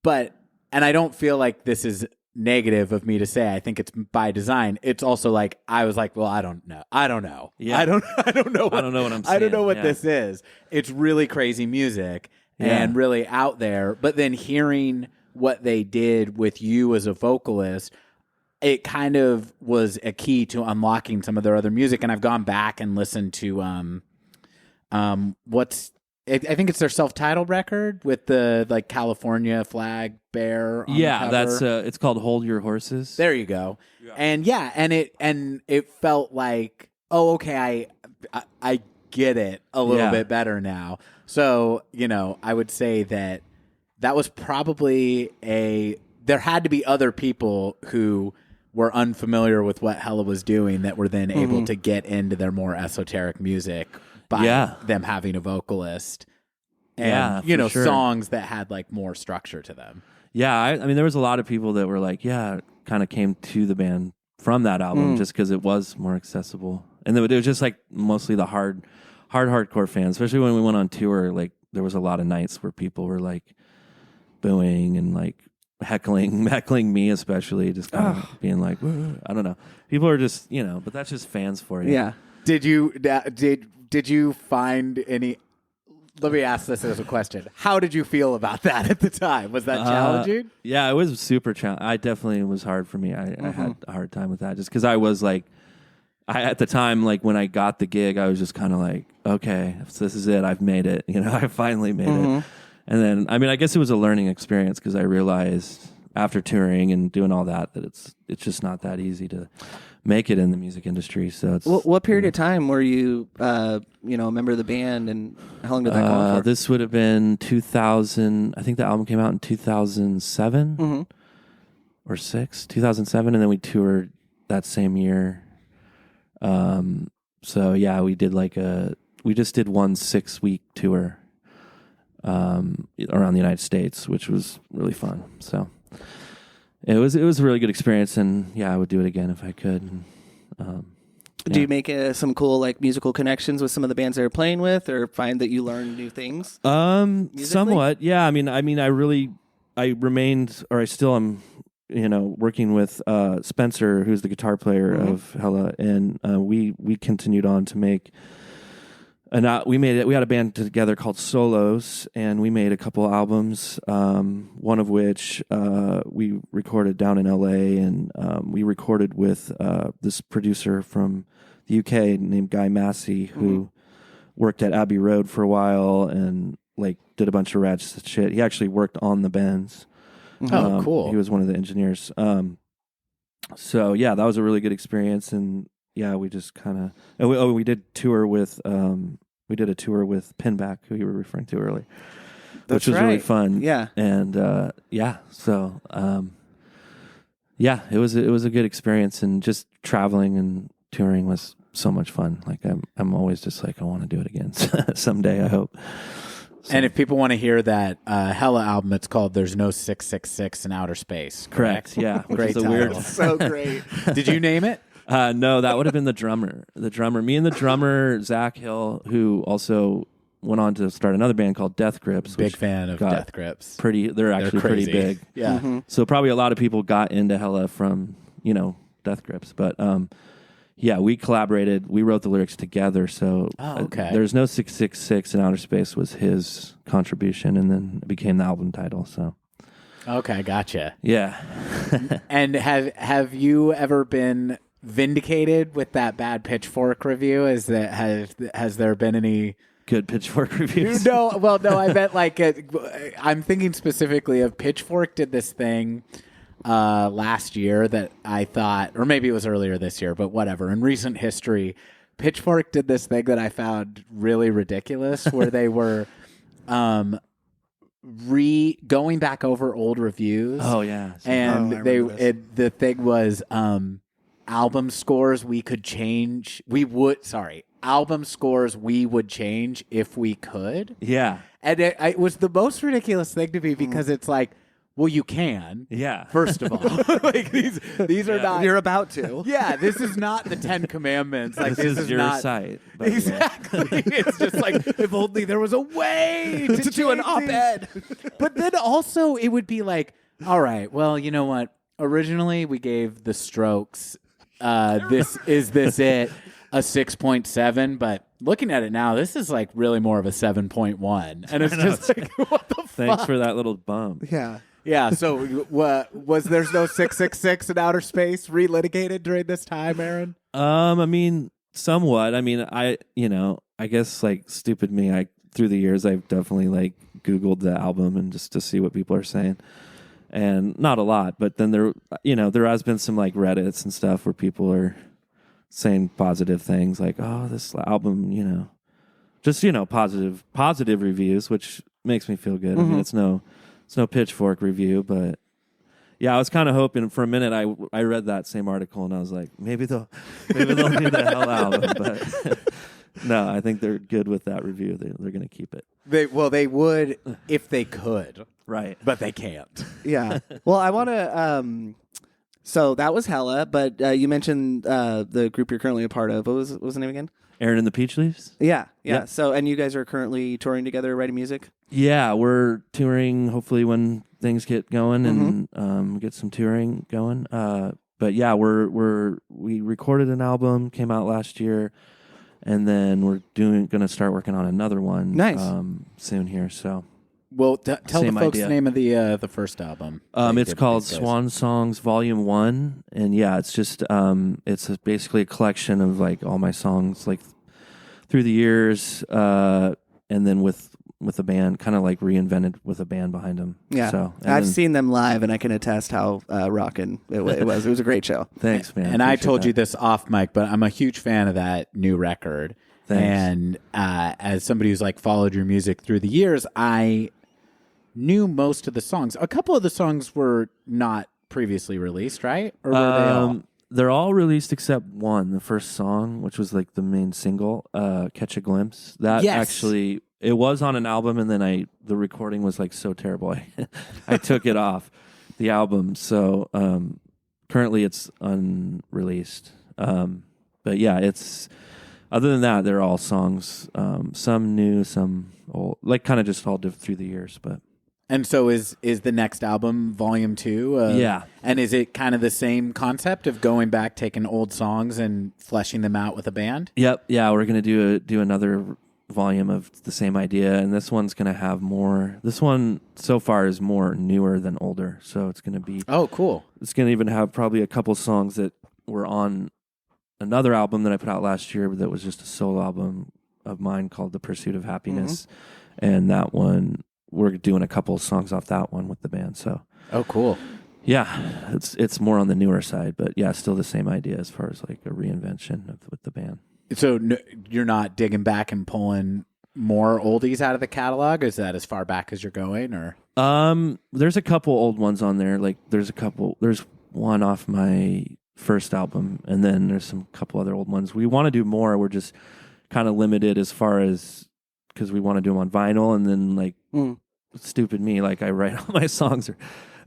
And I don't feel like this is negative of me to say. I think it's by design. It's also like I was like, well, I don't know. Yeah. I don't know. I don't know what I'm I don't know seeing, what yeah. this is. It's really crazy music Yeah. and really out there. But then hearing what they did with you as a vocalist, it kind of was a key to unlocking some of their other music. And I've gone back and listened to I think it's their self-titled record with the like California flag bear. On Yeah, the that's cover. it's called Hold Your Horses. There you go. And it felt like, oh, okay, I get it a little Yeah. bit better now. So I would say that was probably there had to be other people who were unfamiliar with what Hella was doing that were then able to get into their more esoteric music by Yeah. them having a vocalist and Yeah, for sure. songs that had like more structure to them. Yeah, I mean, there was a lot of people that were like, yeah, kind of came to the band from that album just because it was more accessible. And it was just like mostly the hardcore fans, especially when we went on tour. Like there was a lot of nights where people were like booing and like heckling me, especially just kind of being like, "Whoa." I don't know. People are just, but that's just fans for you. Yeah. Did you find any? Let me ask this as a question. How did you feel about that at the time? Was that challenging? Yeah, it was super challenging. I definitely, it was hard for me. I had a hard time with that just because I was like, at the time, like when I got the gig, I was just kind of like, okay, so this is it. I've made it. I finally made it. And then, I mean, I guess it was a learning experience because I realized after touring and doing all that it's just not that easy to make it in the music industry. So it's What period of time were you, a member of the band, and how long did that go on for? this would have been 2000. I think the album came out in 2007 or 2007, and then we toured that same year. So yeah, we just did one 6-week tour around the United States, which was really fun. So it was a really good experience, and yeah, I would do it again if I could. Do you make some cool like musical connections with some of the bands they're playing with, or find that you learn new things? Somewhat, yeah. I mean, I remained, or I still am, working with Spencer, who's the guitar player of Hella, and we continued on to make. And we had a band together called Solos, and we made a couple albums. One of which we recorded down in LA, and we recorded with this producer from the UK named Guy Massey, who worked at Abbey Road for a while and like did a bunch of rad shit. He actually worked on the Bends. Oh, cool. He was one of the engineers. So yeah, that was a really good experience, and yeah, we just kind of we did tour with we did a tour with Pinback, who you were referring to earlier, which was really fun. Yeah, and so yeah, it was a good experience, and just traveling and touring was so much fun. Like I'm always just like I want to do it again someday. I hope. So, And if people want to hear that Hella album, it's called "There's No 666 in Outer Space." correct, yeah, which Great is a weird. title. So great. Did you name it? No, that would have been the drummer. Me and the drummer Zach Hill, who also went on to start another band called Death Grips. Big which fan of got Death Grips. They're actually pretty crazy. big. Yeah. Mm-hmm. So probably a lot of people got into Hella from Death Grips, but yeah, we collaborated. We wrote the lyrics together. So Oh, okay. There's No 666 in Outer Space was his contribution, and then it became the album title. So Okay, gotcha. yeah. And have you ever been vindicated with that bad Pitchfork review? Has there been any? Good Pitchfork reviews. No, well, no. I meant like I'm thinking specifically of Pitchfork did this thing last year that I thought, or maybe it was earlier this year, but whatever. In recent history, Pitchfork did this thing that I found really ridiculous, where they were going back over old reviews. Oh yeah. And I remember this. the thing was album scores we could change. Album scores we would change if we could. Yeah. And it was the most ridiculous thing to me because it's like, well, you can. Yeah. First of all, like these are not. You're about to. Yeah, this is not the Ten Commandments. Like this is your not site. But exactly. It's just like if only there was a way to do an change these. op-ed. But then also it would be like, all right, well, you know what? Originally we gave the Strokes this it a 6.7, but looking at it now, this is like really more of a 7.1. And it's just like, what the fuck? Thanks for that little bump. Yeah. Yeah, so was There's No 666 in Outer Space relitigated during this time, Aaron? I mean, somewhat. I mean, I guess like stupid me, through the years I've definitely like Googled the album and just to see what people are saying. And not a lot, but then there has been some like Reddits and stuff where people are saying positive things like, oh, this album, just, positive reviews, which makes me feel good. I mean, it's no Pitchfork review, but yeah, I was kind of hoping for a minute. I read that same article and I was like, maybe they'll do the Hell album, but no, I think they're good with that review. They're going to keep it. They would if they could, Right. but they can't. Yeah. Well, I want to. So that was Hella, but you mentioned the group you're currently a part of. What was the name again? Aaron and the Peach Leaves? Yeah. Yep. So, and you guys are currently touring together, writing music. Yeah, we're touring hopefully when things get going and get some touring going. But yeah, we recorded an album, came out last year, and then we're going to start working on another one. Nice. Soon here. So Well, tell the Same folks idea. the name of the first album. that you it's did with called these guys. Swan Songs Volume 1, and yeah, it's just basically a collection of like all my songs like through the years, and then with a band, kind of like reinvented with a band behind them. Yeah. So and I've then- seen them live, and I can attest how rocking it was. It was a great show. Thanks, man. And I Appreciate told that. you this off mic, but I'm a huge fan of that new record. Thanks. And as somebody who's like followed your music through the years, I knew most of the songs. A couple of the songs were not previously released, right? Or were they all? They're all released except one, the first song, which was like the main single, Catch a Glimpse. That Yes. actually, it was on an album, and then the recording was like so terrible. I took it off the album. So currently it's unreleased. But yeah, it's, other than that, they're all songs, some new, some old, like kind of just all through the years. But And so is the next album Volume 2? Yeah. And is it kind of the same concept of going back, taking old songs and fleshing them out with a band? Yep, yeah, we're gonna do another volume of the same idea, and this one's gonna have more. This one so far is more newer than older, so it's gonna be. Oh, cool. It's gonna even have probably a couple songs that were on another album that I put out last year that was just a solo album of mine called The Pursuit of Happiness, and that one we're doing a couple songs off that one with the band. So Oh, cool. yeah, it's more on the newer side, but yeah, still the same idea as far as like a reinvention with the band. So you're not digging back and pulling more oldies out of the catalog? Is that as far back as you're going, or? There's a couple old ones on there. Like there's one off my first album, and then there's some couple other old ones. We want to do more. We're just kind of limited as far as because we want to do them on vinyl, and then like stupid me, like I write all my songs.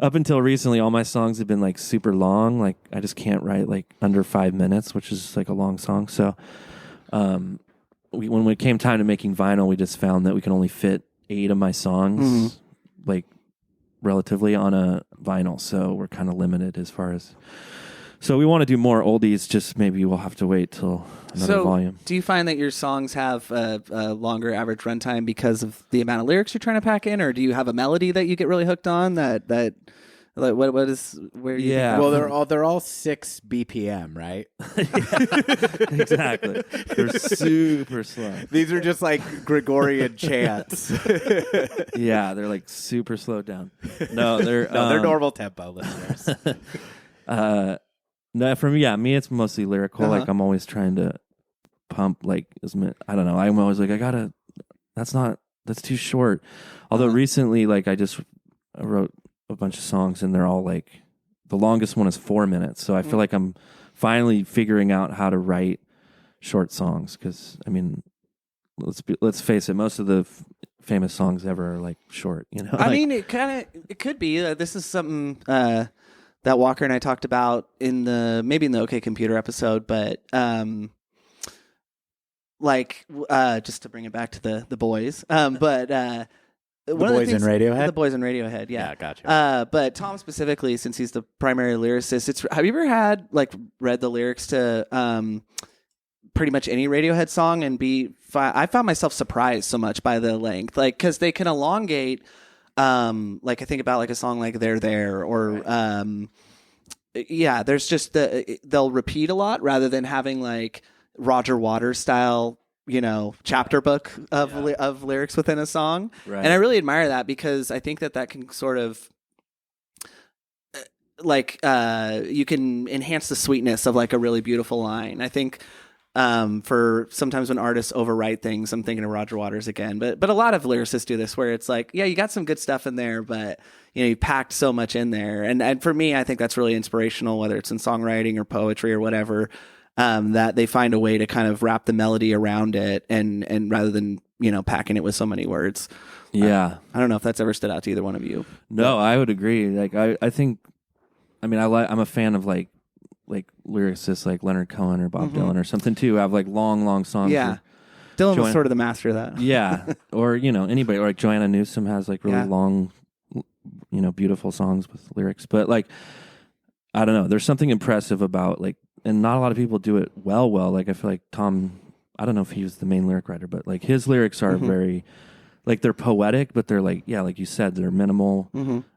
Up until recently, all my songs have been like super long. Like I just can't write like under 5 minutes, which is like a long song. So when it came time to making vinyl, we just found that we can only fit 8 of my songs like relatively on a vinyl. So we're kind of limited as far as. So we want to do more oldies. Just maybe we'll have to wait till another volume. Do you find that your songs have a longer average runtime because of the amount of lyrics you're trying to pack in, or do you have a melody that you get really hooked on? What is where? You Well, they're all 6 BPM, right? Exactly. They're super slow. These are just like Gregorian chants. Yeah, they're like super slowed down. No, they're normal tempo listeners. No, for me, it's mostly lyrical. Like I'm always trying to pump like I don't know. I'm always like that's too short. Although recently, like I wrote a bunch of songs and they're all like the longest one is 4 minutes. So I feel like I'm finally figuring out how to write short songs because I mean, let's face it, most of the famous songs ever are like short. You know, I mean, it could be. This is something. That Walker and I talked about maybe in the OK Computer episode, but just to bring it back to the boys, but the boys in Radiohead? The boys in Radiohead, yeah. Yeah, gotcha. But Tom specifically, since he's the primary lyricist, have you ever read the lyrics to pretty much any Radiohead song and I found myself surprised so much by the length, like, because they can elongate. Like I think about like a song like They're There or there's just they'll repeat a lot rather than having like Roger Waters style, chapter book of lyrics within a song. Right. And I really admire that because I think that can sort of you can enhance the sweetness of like a really beautiful line. I think for sometimes when artists overwrite things, I'm thinking of Roger Waters again, but a lot of lyricists do this where it's like, yeah, you got some good stuff in there, but you packed so much in there. And for me, I think that's really inspirational, whether it's in songwriting or poetry or whatever, that they find a way to kind of wrap the melody around it and rather than, packing it with so many words. Yeah. I don't know if that's ever stood out to either one of you. No, I would agree. Like, I think, I'm a fan of like lyricists like Leonard Cohen or Bob Dylan or something too, have like long songs. Yeah. Dylan was sort of the master of that. Yeah. Or, anybody, or like Joanna Newsom has like really long, beautiful songs with lyrics. But like, I don't know, there's something impressive about like, and not a lot of people do it well. Like I feel like Tom, I don't know if he was the main lyric writer, but like his lyrics are very, like they're poetic, but they're like, yeah, like you said, they're minimal.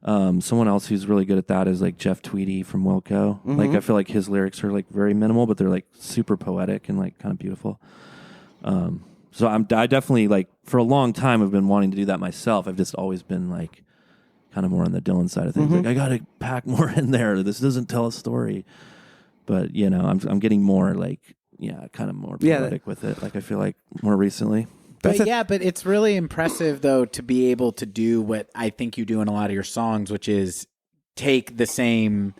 Someone else who's really good at that is like Jeff Tweedy from Wilco. Like I feel like his lyrics are like very minimal, but they're like super poetic and like kind of beautiful. So I definitely like for a long time I've been wanting to do that myself. I've just always been like kind of more on the Dylan side of things. Like I got to pack more in there. This doesn't tell a story. But I'm getting more like kind of more poetic with it. Like I feel like more recently. But it's really impressive, though, to be able to do what I think you do in a lot of your songs, which is take the same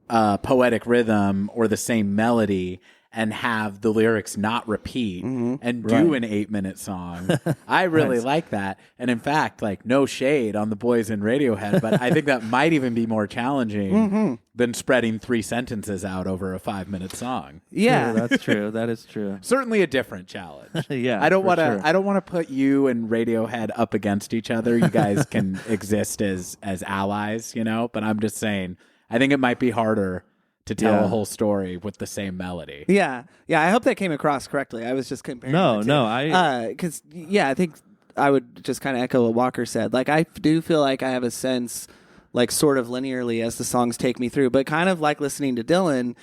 poetic rhythm or the same melody and have the lyrics not repeat and do an 8-minute song. I really like that. And in fact, like no shade on the boys in Radiohead, but I think that might even be more challenging than spreading 3 sentences out over a 5-minute song. Yeah, that's true. That is true. Certainly a different challenge. Yeah. I don't want to put you and Radiohead up against each other. You guys can exist as allies, but I'm just saying I think it might be harder to tell a whole story with the same melody. Yeah. I hope that came across correctly. I was just comparing. Because I think I would just kind of echo what Walker said. Like I do feel like I have a sense, like sort of linearly as the songs take me through, but kind of like listening to Dylan,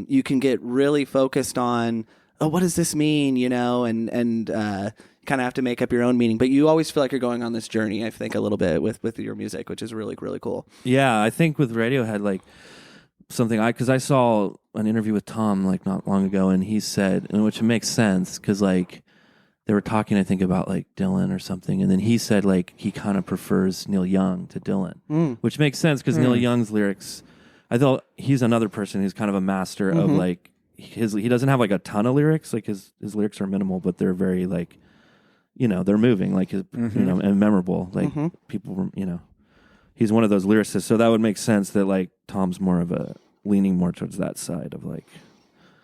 you can get really focused on, oh, what does this mean? And kind of have to make up your own meaning, but you always feel like you're going on this journey. I think a little bit with your music, which is really, really cool. Yeah, I think with Radiohead, like. Because I saw an interview with Tom like not long ago, and he said, which makes sense, because like they were talking, I think, about like Dylan or something, and then he said like he kind of prefers Neil Young to Dylan, which makes sense because Neil Young's lyrics, I thought he's another person who's kind of a master of like he doesn't have like a ton of lyrics, like his lyrics are minimal, but they're very like they're moving, like, and memorable. Like people were, he's one of those lyricists. So that would make sense that like Tom's more of a leaning more towards that side of like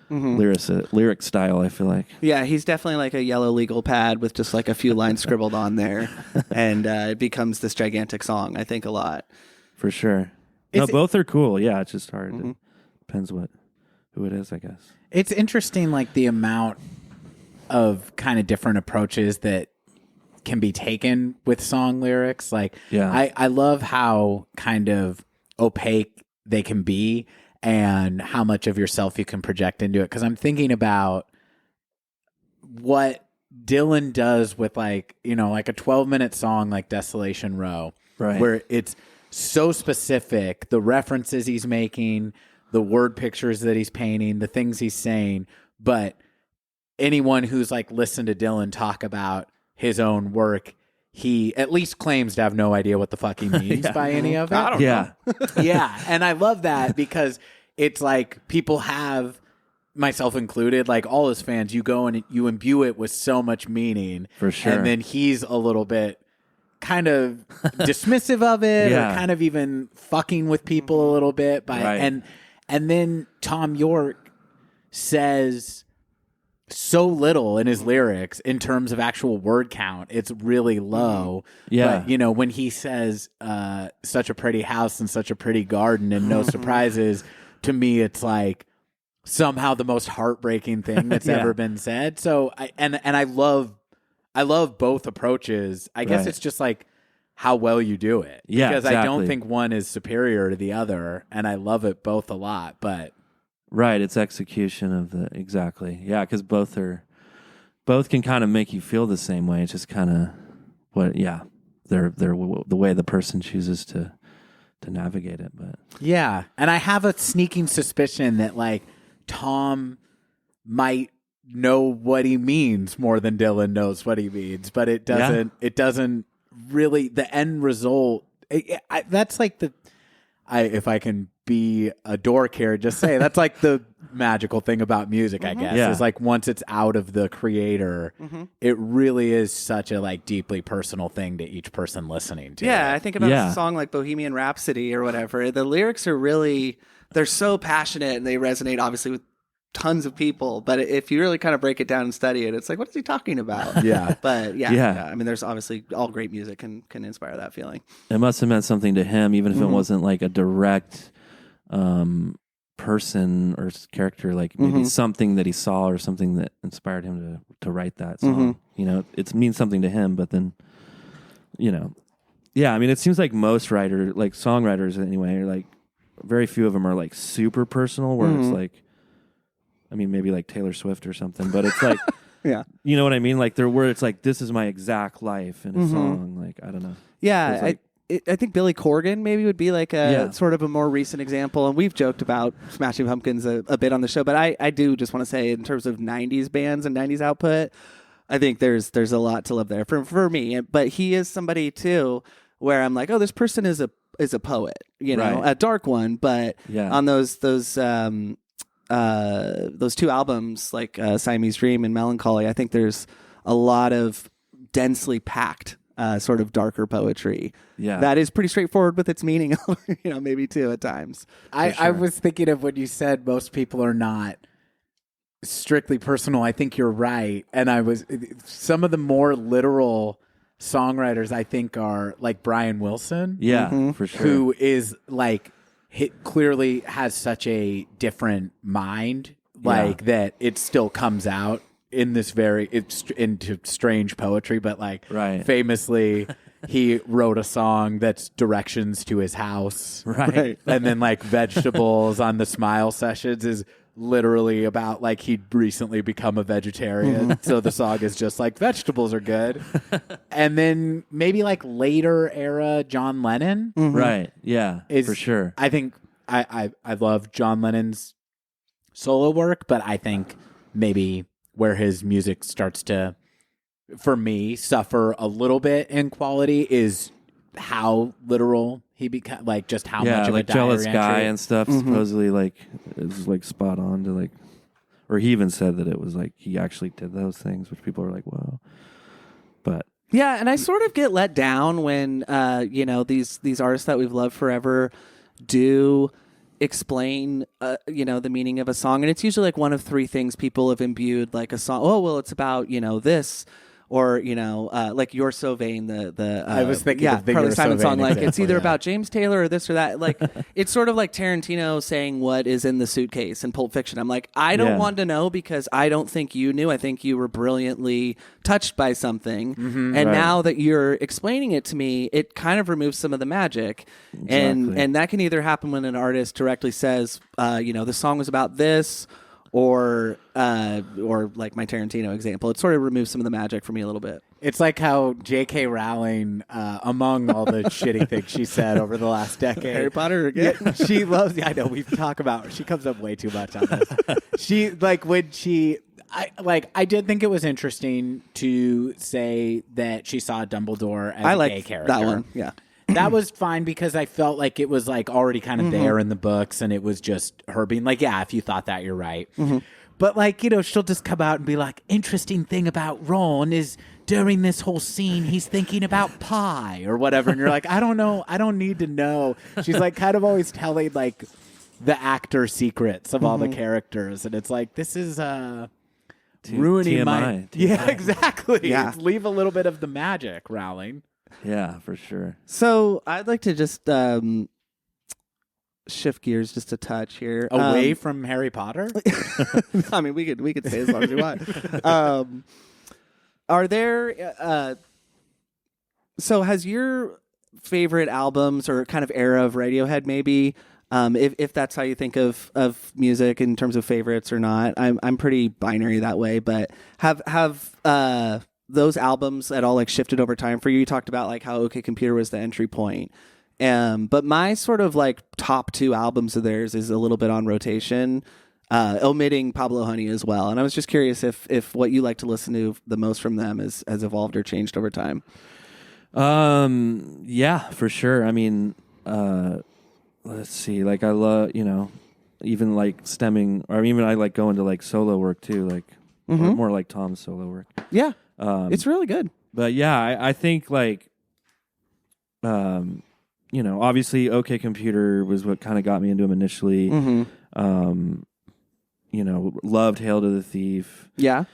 lyric style, I feel like. Yeah, he's definitely like a yellow legal pad with just like a few lines scribbled on there. And it becomes this gigantic song, I think, a lot. For sure. No, both are cool. Yeah, it's just hard. It depends who it is, I guess. It's interesting, like the amount of kind of different approaches that can be taken with song lyrics. Like, I love how kind of opaque they can be and how much of yourself you can project into it. Because I'm thinking about what Dylan does with like a 12-minute song like Desolation Row, right? Where it's so specific, the references he's making, the word pictures that he's painting, the things he's saying. But anyone who's like listened to Dylan talk about his own work, he at least claims to have no idea what the fuck he means by any of it. I don't know. Yeah. And I love that because it's like people have, myself included, like all his fans, you go and you imbue it with so much meaning. For sure. And then he's a little bit kind of dismissive of it or kind of even fucking with people a little bit. And then Tom York says so little in his lyrics in terms of actual word count. It's really low. Yeah. But, when he says such a pretty house and such a pretty garden and no surprises, to me it's like somehow the most heartbreaking thing that's ever been said. So I love both approaches. I guess it's just like how well you do it. Yeah, because exactly. I don't think one is superior to the other, and I love it both a lot, but right, it's execution of because both can kind of make you feel the same way. It's just kind of they're the way the person chooses to navigate it. But yeah, and I have a sneaking suspicion that like Tom might know what he means more than Dylan knows what he means, but it doesn't. Yeah. It doesn't really. The end result. That's like if I can be a dork here, just say that's like the magical thing about music, I guess. Is like once it's out of the creator, it really is such a like deeply personal thing to each person listening to. Yeah, I think about a song like Bohemian Rhapsody or whatever. The lyrics are really, they're so passionate and they resonate obviously with tons of people, but if you really kind of break it down and study it, it's like, what is he talking about? Yeah. But yeah. I mean, there's obviously all great music can inspire that feeling. It must have meant something to him, even if it wasn't like a direct person or character, like maybe something that he saw or something that inspired him to write that song. It means something to him, but then, I mean, it seems like most songwriters anyway, are like very few of them are like super personal, where it's like, I mean, maybe like Taylor Swift or something, but it's like, you know what I mean? Like where it's like, this is my exact life in a song. Like, I don't know. Yeah. Like, I think Billy Corgan maybe would be like a sort of a more recent example. And we've joked about Smashing Pumpkins a bit on the show, but I do just want to say in terms of 90s bands and 90s output, I think there's a lot to love there for me. But he is somebody too where I'm like, oh, this person is a poet, a dark one, but on those two albums like Siamese Dream and Melancholy, I think there's a lot of densely packed sort of darker poetry that is pretty straightforward with its meaning, maybe too at times. I was thinking of when you said most people are not strictly personal. I think you're right. And some of the more literal songwriters I think are like Brian Wilson. Yeah, for sure. Who is like, clearly has such a different mind, like that it still comes out in this into strange poetry, but like famously he wrote a song that's directions to his house. Right. And then like Vegetables on the Smile Sessions is literally about like he'd recently become a vegetarian. So the song is just like vegetables are good. And then maybe like later era John Lennon. Right. Yeah. For sure. I think I love John Lennon's solo work, but I think maybe where his music starts to, for me, suffer a little bit in quality is how literal he became, like just how much of like a diary Jealous entry. Guy and stuff. Supposedly, like it was like spot on to like, or he even said that it was like he actually did those things, which people are like, wow. But Yeah, and I sort of get let down when these artists that we've loved forever do explain the meaning of a song, and it's usually like one of three things people have imbued like a song. Oh, well, it's about this, or like You're So Vain, the I was thinking of the Carly You're So Simon Vain song. Like example, it's either yeah. about James Taylor or this or that. Like it's sort of like Tarantino saying what is in the suitcase in Pulp Fiction. I'm like, I don't Yeah. want to know because I don't think you knew. I think you were brilliantly touched by something, and Right. now that you're explaining it to me, it kind of removes some of the magic. Exactly. And that can either happen when an artist directly says, the song was about this, or like my Tarantino example, it sort of removes some of the magic for me a little bit. It's like how J.K. Rowling, among all the shitty things she said over the last decade, Harry Potter again. Yeah, she loves. I know we've talked about. She comes up way too much on this. She like when she. I did think it was interesting to say that she saw Dumbledore as I a like gay character. that one. Yeah. That was fine because I felt like it was like already kind of there in the books, and it was just her being like, yeah, if you thought that, you're right. But like, she'll just come out and be like, interesting thing about Ron is during this whole scene, he's thinking about pie or whatever. And you're like, I don't know. I don't need to know. She's like kind of always telling like the actor secrets of all the characters. And it's like, this is ruining TMI. my... Yeah, exactly. Yeah. It's leave a little bit of the magic, Rowling. Yeah, for sure. So I'd like to just shift gears just a touch here. Away from Harry Potter? I mean, we could stay as long as we want. Are there? So has your favorite albums or kind of era of Radiohead maybe? If that's how you think of music in terms of favorites or not, I'm pretty binary that way. But have those albums at all like shifted over time for you? You talked about like how OK Computer was the entry point. But my sort of like top two albums of theirs is a little bit on rotation, omitting Pablo Honey as well. And I was just curious if what you like to listen to the most from them has evolved or changed over time. Yeah, for sure. I mean, let's see. Like I love, even like stemming, or even I like going to like solo work too, like more like Tom's solo work. Yeah, it's really good. But yeah, I think like, obviously OK Computer was what kind of got me into him initially. Loved Hail to the Thief. Yeah.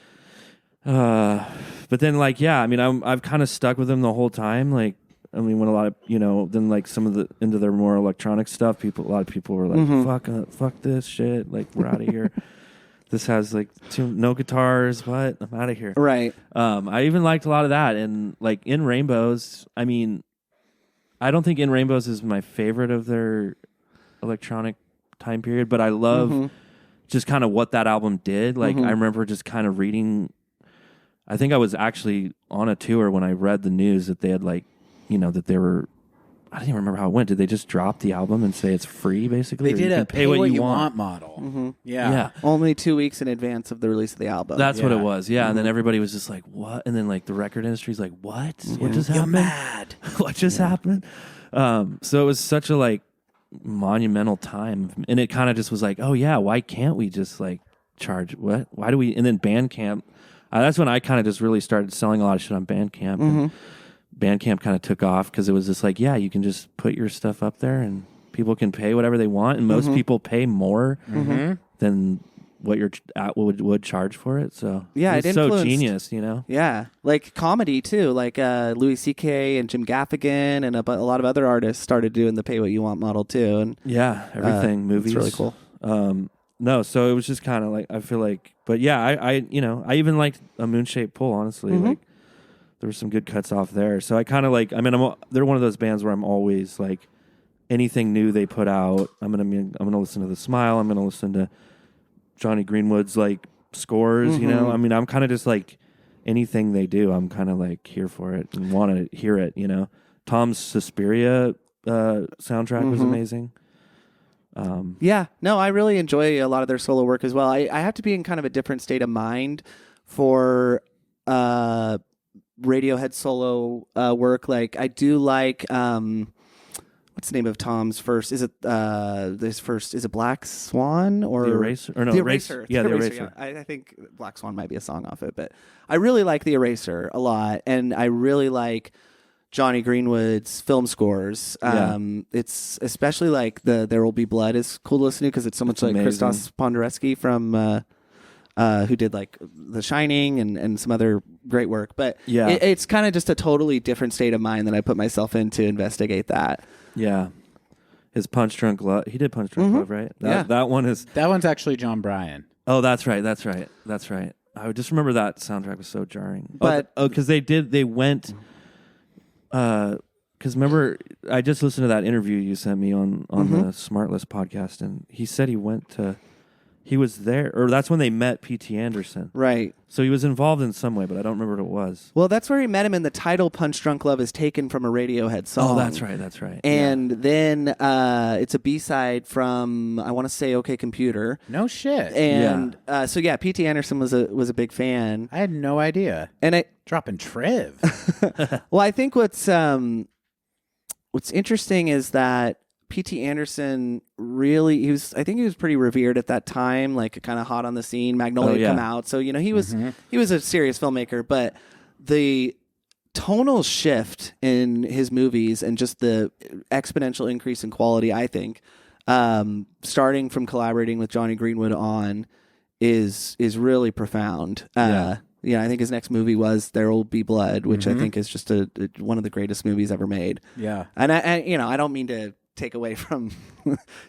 But then like, yeah, I mean, I've kind of stuck with him the whole time. Like, I mean, when a lot of, then like some of the, into their more electronic stuff, a lot of people were like, fuck this shit. Like, we're out of here. This has like no guitars. What? I'm out of here. Right. I even liked a lot of that. And like In Rainbows, I mean, I don't think In Rainbows is my favorite of their electronic time period, but I love just kind of what that album did. Like, I remember just kind of reading, I think I was actually on a tour when I read the news that they had like, that they were, I don't even remember how it went. Did they just drop the album and say it's free basically? They Or you did can a pay what you want model. Mm-hmm. Yeah. Only 2 weeks in advance of the release of the album. That's what it Yeah. was. Yeah. And then everybody was just like, what? And then like the record industry's like, what? What just You're happened? mad. What just happened? So it was such a like monumental time. And it kind of just was like, oh yeah, why can't we just like charge what? Why do we? And then Bandcamp, that's when I kind of just really started selling a lot of shit on Bandcamp. And Bandcamp kind of took off because it was just like, yeah, you can just put your stuff up there and people can pay whatever they want. And most people pay more than what your would charge for it. So Yeah, it's it so influenced- genius, Yeah, like comedy too. Like Louis C.K. and Jim Gaffigan and a lot of other artists started doing the pay what you want model too. And Yeah, everything, movies. It's really cool. No, so it was just kind of like, I feel like, but yeah, I even liked A Moon-Shaped Pool, honestly. Like, there were some good cuts off there. So I kind of like, I mean, they're one of those bands where I'm always like, anything new they put out, I'm gonna listen to The Smile. I'm gonna listen to Johnny Greenwood's like scores. I mean, I'm kind of just like anything they do, I'm kind of like here for it and want to hear it. Tom's Suspiria soundtrack was amazing. Yeah, no, I really enjoy a lot of their solo work as well. I have to be in kind of a different state of mind for Radiohead solo work. Like I do like what's the name of Tom's first? Is it this first? Is it Black Swan or The Eraser? Or no, The Eraser. Eraser? Yeah, The Yeah. Eraser. I think Black Swan might be a song off it, but I really like The Eraser a lot, and I really like Johnny Greenwood's film scores. Yeah. It's especially like the There Will Be Blood is cool to listen to because it's so much like amazing. Christos Ponderesky from who did like The Shining and some other great work. But Yeah. it's kind of just a totally different state of mind that I put myself in to investigate that. Yeah. His Punch Drunk Love. He did Punch Drunk Love, right? Yeah. That one is. That one's actually John Bryan. Oh, that's right. That's right. That's right. I just remember that soundtrack was so jarring. But- because they went. Because remember, I just listened to that interview you sent me on the Smartless podcast, and he said he was there, or that's when they met P.T. Anderson. Right. So he was involved in some way, but I don't remember what it was. Well, that's where he met him, and the title "Punch Drunk Love" is taken from a Radiohead song. Oh, that's right. That's right. And then it's a B-side from I want to say OK Computer. No shit. And so yeah, P.T. Anderson was a big fan, I had no idea. and I Dropping Triv. well, I think what's interesting is that P.T. Anderson really I think he was pretty revered at that time, like kind of hot on the scene. Magnolia had yeah. come out, so he was a serious filmmaker, but the tonal shift in his movies and just the exponential increase in quality, I think, starting from collaborating with Johnny Greenwood on is really profound. I think his next movie was There Will Be Blood, which I think is just one of the greatest movies ever made. Yeah. And I don't mean to take away from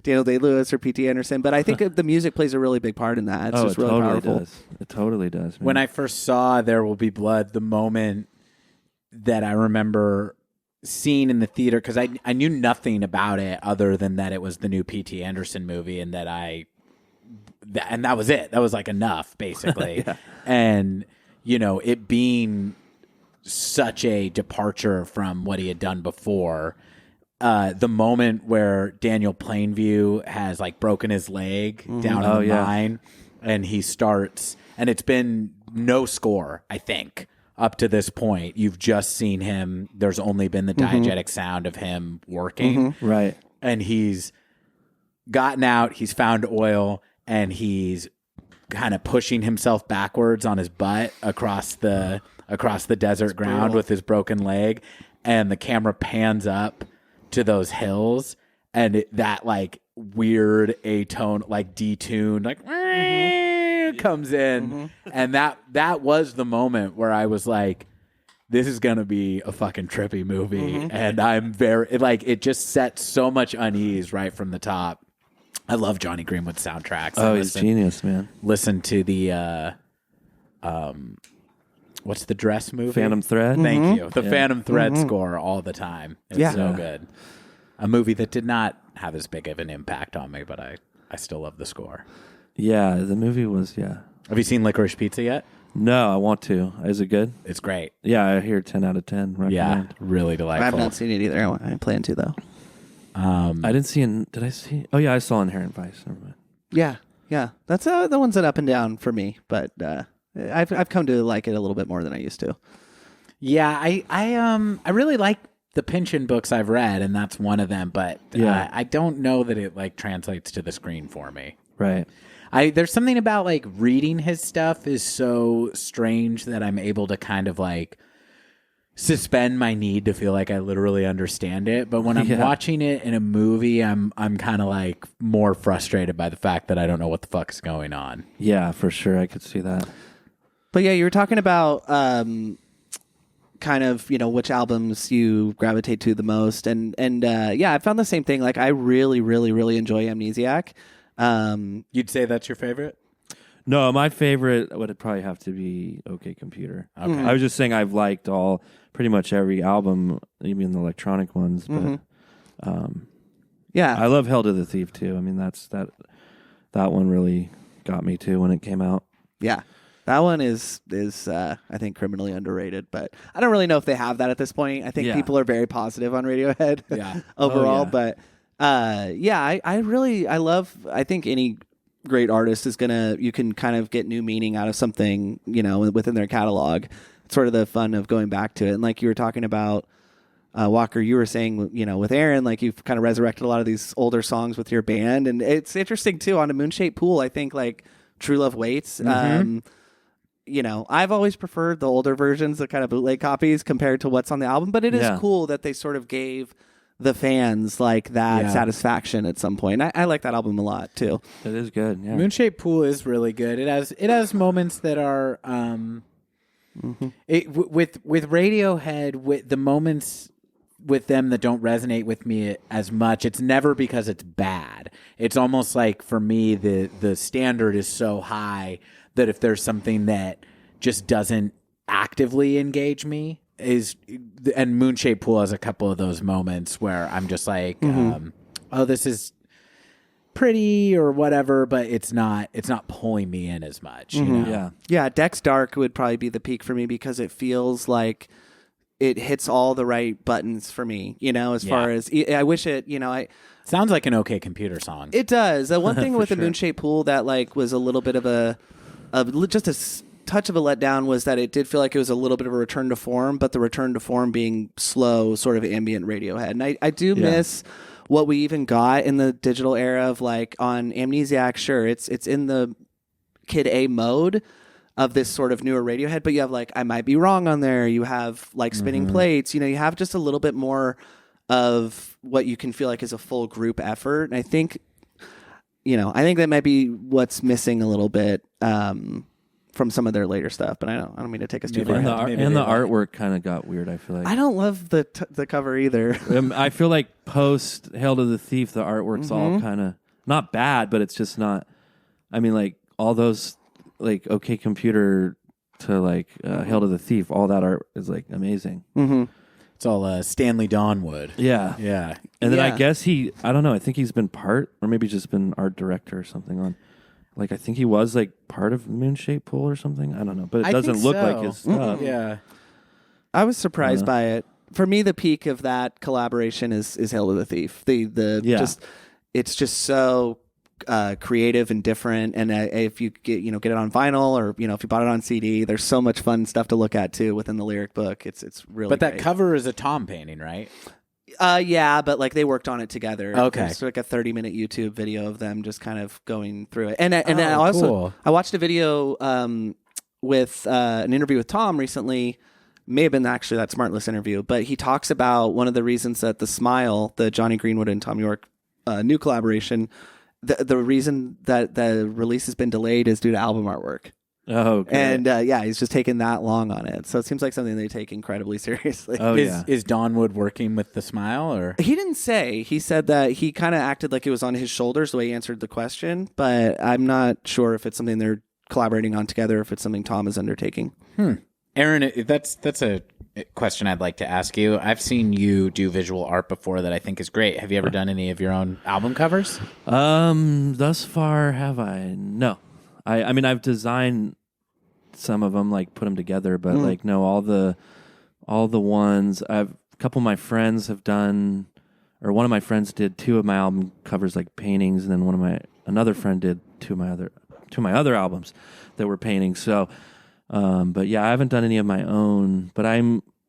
Daniel Day-Lewis or P.T. Anderson, but I think the music plays a really big part in that. It's just it really totally powerful. does. It totally does. Man. When I first saw There Will Be Blood, the moment that I remember seeing in the theater, because I knew nothing about it other than that it was the new P.T. Anderson movie, and that that was it. That was like enough, basically. And, it being such a departure from what he had done before, the moment where Daniel Plainview has like broken his leg down in the mine, and he starts, and it's been no score, I think, up to this point. You've just seen him. There's only been the diegetic sound of him working. right. And he's gotten out, he's found oil, and he's kind of pushing himself backwards on his butt across the desert ground with his broken leg, and the camera pans up to those hills, and that like weird atone, like detuned, like comes in, and that was the moment where I was like, this is gonna be a fucking trippy movie, and I'm very like, it just sets so much unease right from the top. I love Johnny Greenwood's soundtracks. Oh, he's genius, man. Listen to the what's the dress movie? Phantom Thread. Thank you. The Phantom Thread score all the time. It's so good. A movie that did not have as big of an impact on me, but I still love the score. Yeah, the movie was Have you seen Licorice Pizza yet? No, I want to. Is it good? It's great. Yeah, I hear 10 out of 10. Recommend. Yeah, really I have delightful. not seen it either. I plan to though. I didn't see. Did I see? Oh yeah, I saw Inherent Vice. Never mind. Yeah. That's the one's an up and down for me, but I've come to like it a little bit more than I used to. Yeah, I really like the Pynchon books I've read, and that's one of them. But I don't know that it like translates to the screen for me. Right. There's something about like reading his stuff is so strange that I'm able to kind of like suspend my need to feel like I literally understand it. But when I'm watching it in a movie, I'm kind of like more frustrated by the fact that I don't know what the fuck is going on. Yeah, for sure. I could see that. But yeah, you were talking about kind of, which albums you gravitate to the most. And I found the same thing. Like, I really, really, really enjoy Amnesiac. You'd say that's your favorite? No, my favorite would probably have to be OK Computer. Okay. I was just saying I've liked pretty much every album, even the electronic ones. But Yeah. I love Hail to the Thief too. I mean, that one really got me too when it came out. Yeah. That one is I think criminally underrated, but I don't really know if they have that at this point. I think people are very positive on Radiohead overall, but I think any great artist is you can kind of get new meaning out of something, within their catalog. It's sort of the fun of going back to it. And like you were talking about Walker, you were saying, with Aaron, like you've kind of resurrected a lot of these older songs with your band, and it's interesting too. On a Moonshaped Pool, I think like True Love Waits. I've always preferred the older versions, the kind of bootleg copies, compared to what's on the album. But it is cool that they sort of gave the fans like that satisfaction at some point. I like that album a lot too. It is good. Yeah. Moonshaped Pool is really good. It has moments that are with Radiohead, with the moments with them that don't resonate with me as much. It's never because it's bad. It's almost like for me the standard is so high that if there's something that just doesn't actively engage me and Moonshaped Pool has a couple of those moments where I'm just like, oh, this is pretty or whatever, but it's not pulling me in as much. You know? Yeah. Dex Dark would probably be the peak for me because it feels like it hits all the right buttons for me, as far as I wish it, sounds like an OK Computer song. It does. The one thing with the Moonshaped Pool that like was a little bit of just a touch of a letdown was that it did feel like it was a little bit of a return to form, but the return to form being slow, sort of ambient Radiohead. And I do miss what we even got in the digital era of like on Amnesiac. Sure, it's in the Kid A mode of this sort of newer Radiohead, but you have like I Might Be Wrong on there. You have like Spinning Plates. You have just a little bit more of what you can feel like is a full group effort. And I think that might be what's missing a little bit from some of their later stuff. But I don't mean to take us too far. And the artwork kind of got weird. I feel like I don't love the cover either. I feel like post Hail to the Thief, the artwork's all kind of not bad, but it's just not. I mean, like all those. Like OK Computer to like Hail to the Thief, all that art is like amazing. It's all Stanley Donwood. Yeah. And then I guess I don't know, I think he's been part, or maybe just been art director or something on. Like I think he was like part of Moonshaped Pool or something. I don't know, but it doesn't look like his stuff. Yeah. I was surprised by it. For me, the peak of that collaboration is Hail to the Thief. It's just so creative and different, and if you get it on vinyl or if you bought it on CD, there's so much fun stuff to look at too within the lyric book. It's really but that great. cover is a Tom painting, right? But like they worked on it together. Okay, it's like a 30-minute YouTube video of them just kind of going through it. And I also cool. I watched a video with an interview with Tom recently. May have been actually that Smartless interview, but he talks about one of the reasons that the Smile, the Johnny Greenwood and Tom York new collaboration. The reason that the release has been delayed is due to album artwork. Oh, okay. And he's just taken that long on it. So it seems like something they take incredibly seriously. Oh, is Donwood working with the Smile, or he didn't say? He said that he kind of acted like it was on his shoulders the way he answered the question, but I'm not sure if it's something they're collaborating on together, or if it's something Tom is undertaking. Aaron, that's a question I'd like to ask you. I've seen you do visual art before that I think is great. Have you ever done any of your own album covers? Thus far, have I? No. I mean, I've designed some of them, like put them together, but like no, all the ones a couple of my friends have done, or one of my friends did 2 of my album covers, like paintings, and then another friend did 2 of my other albums that were paintings. So. But yeah, I haven't done any of my own, but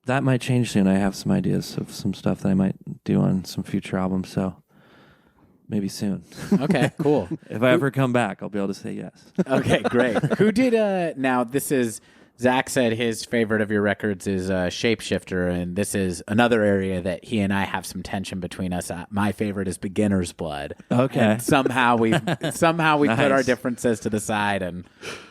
that might change soon. I have some ideas of some stuff that I might do on some future albums. So maybe soon. Okay, cool. If I ever come back, I'll be able to say yes. Okay, great. Who did, now this is, Zach said his favorite of your records is Shapeshifter, and this is another area that he and I have some tension between us. My favorite is Beginner's Blood. Okay. And somehow we put our differences to the side and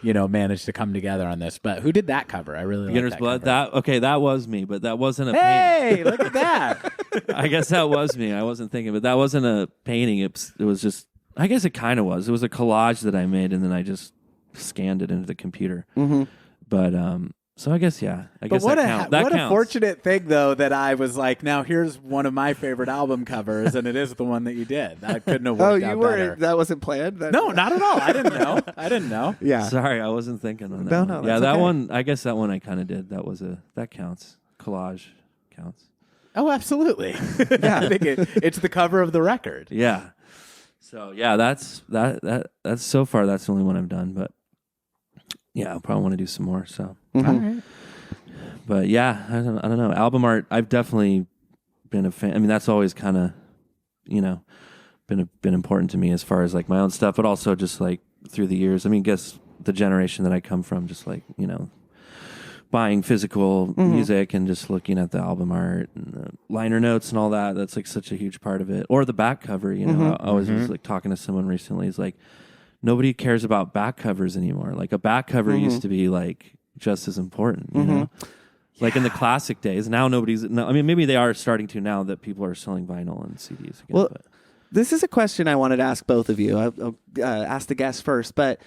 managed to come together on this. But who did that cover? I really Beginner's like that Blood. cover. That was me, but that wasn't a Hey, look at that. I guess that was me. I wasn't thinking, but that wasn't a painting. It was just, I guess it kind of was. It was a collage that I made, and then I just scanned it into the computer. But so I guess what a fortunate thing though that I was like, now here's one of my favorite album covers, and it is the one that you did. That couldn't have worked out better. That wasn't planned. No, not at all. I didn't know. Yeah. Sorry, I wasn't thinking on that. No, yeah, that okay. one. I guess that one I kind of did. That counts. Collage counts. Oh, absolutely. Yeah, I think it's the cover of the record. Yeah. So yeah, that's so far that's the only one I've done, but. Yeah, I'll probably want to do some more. So, All right. But yeah, I don't know. Album art, I've definitely been a fan. I mean, that's always kind of, you know, been important to me as far as like my own stuff, but also just like through the years. I mean, guess the generation that I come from, just like, you know, buying physical music and just looking at the album art and the liner notes and all that. That's like such a huge part of it. Or the back cover, you know. I was just like talking to someone recently. It's like nobody cares about back covers anymore. Like a back cover used to be like just as important, you know. Like in the classic days. Now nobody's. No, I mean, maybe they are starting to now that people are selling vinyl and CDs again. Well, but. This is a question I wanted to ask both of you. I'll ask the guests first, but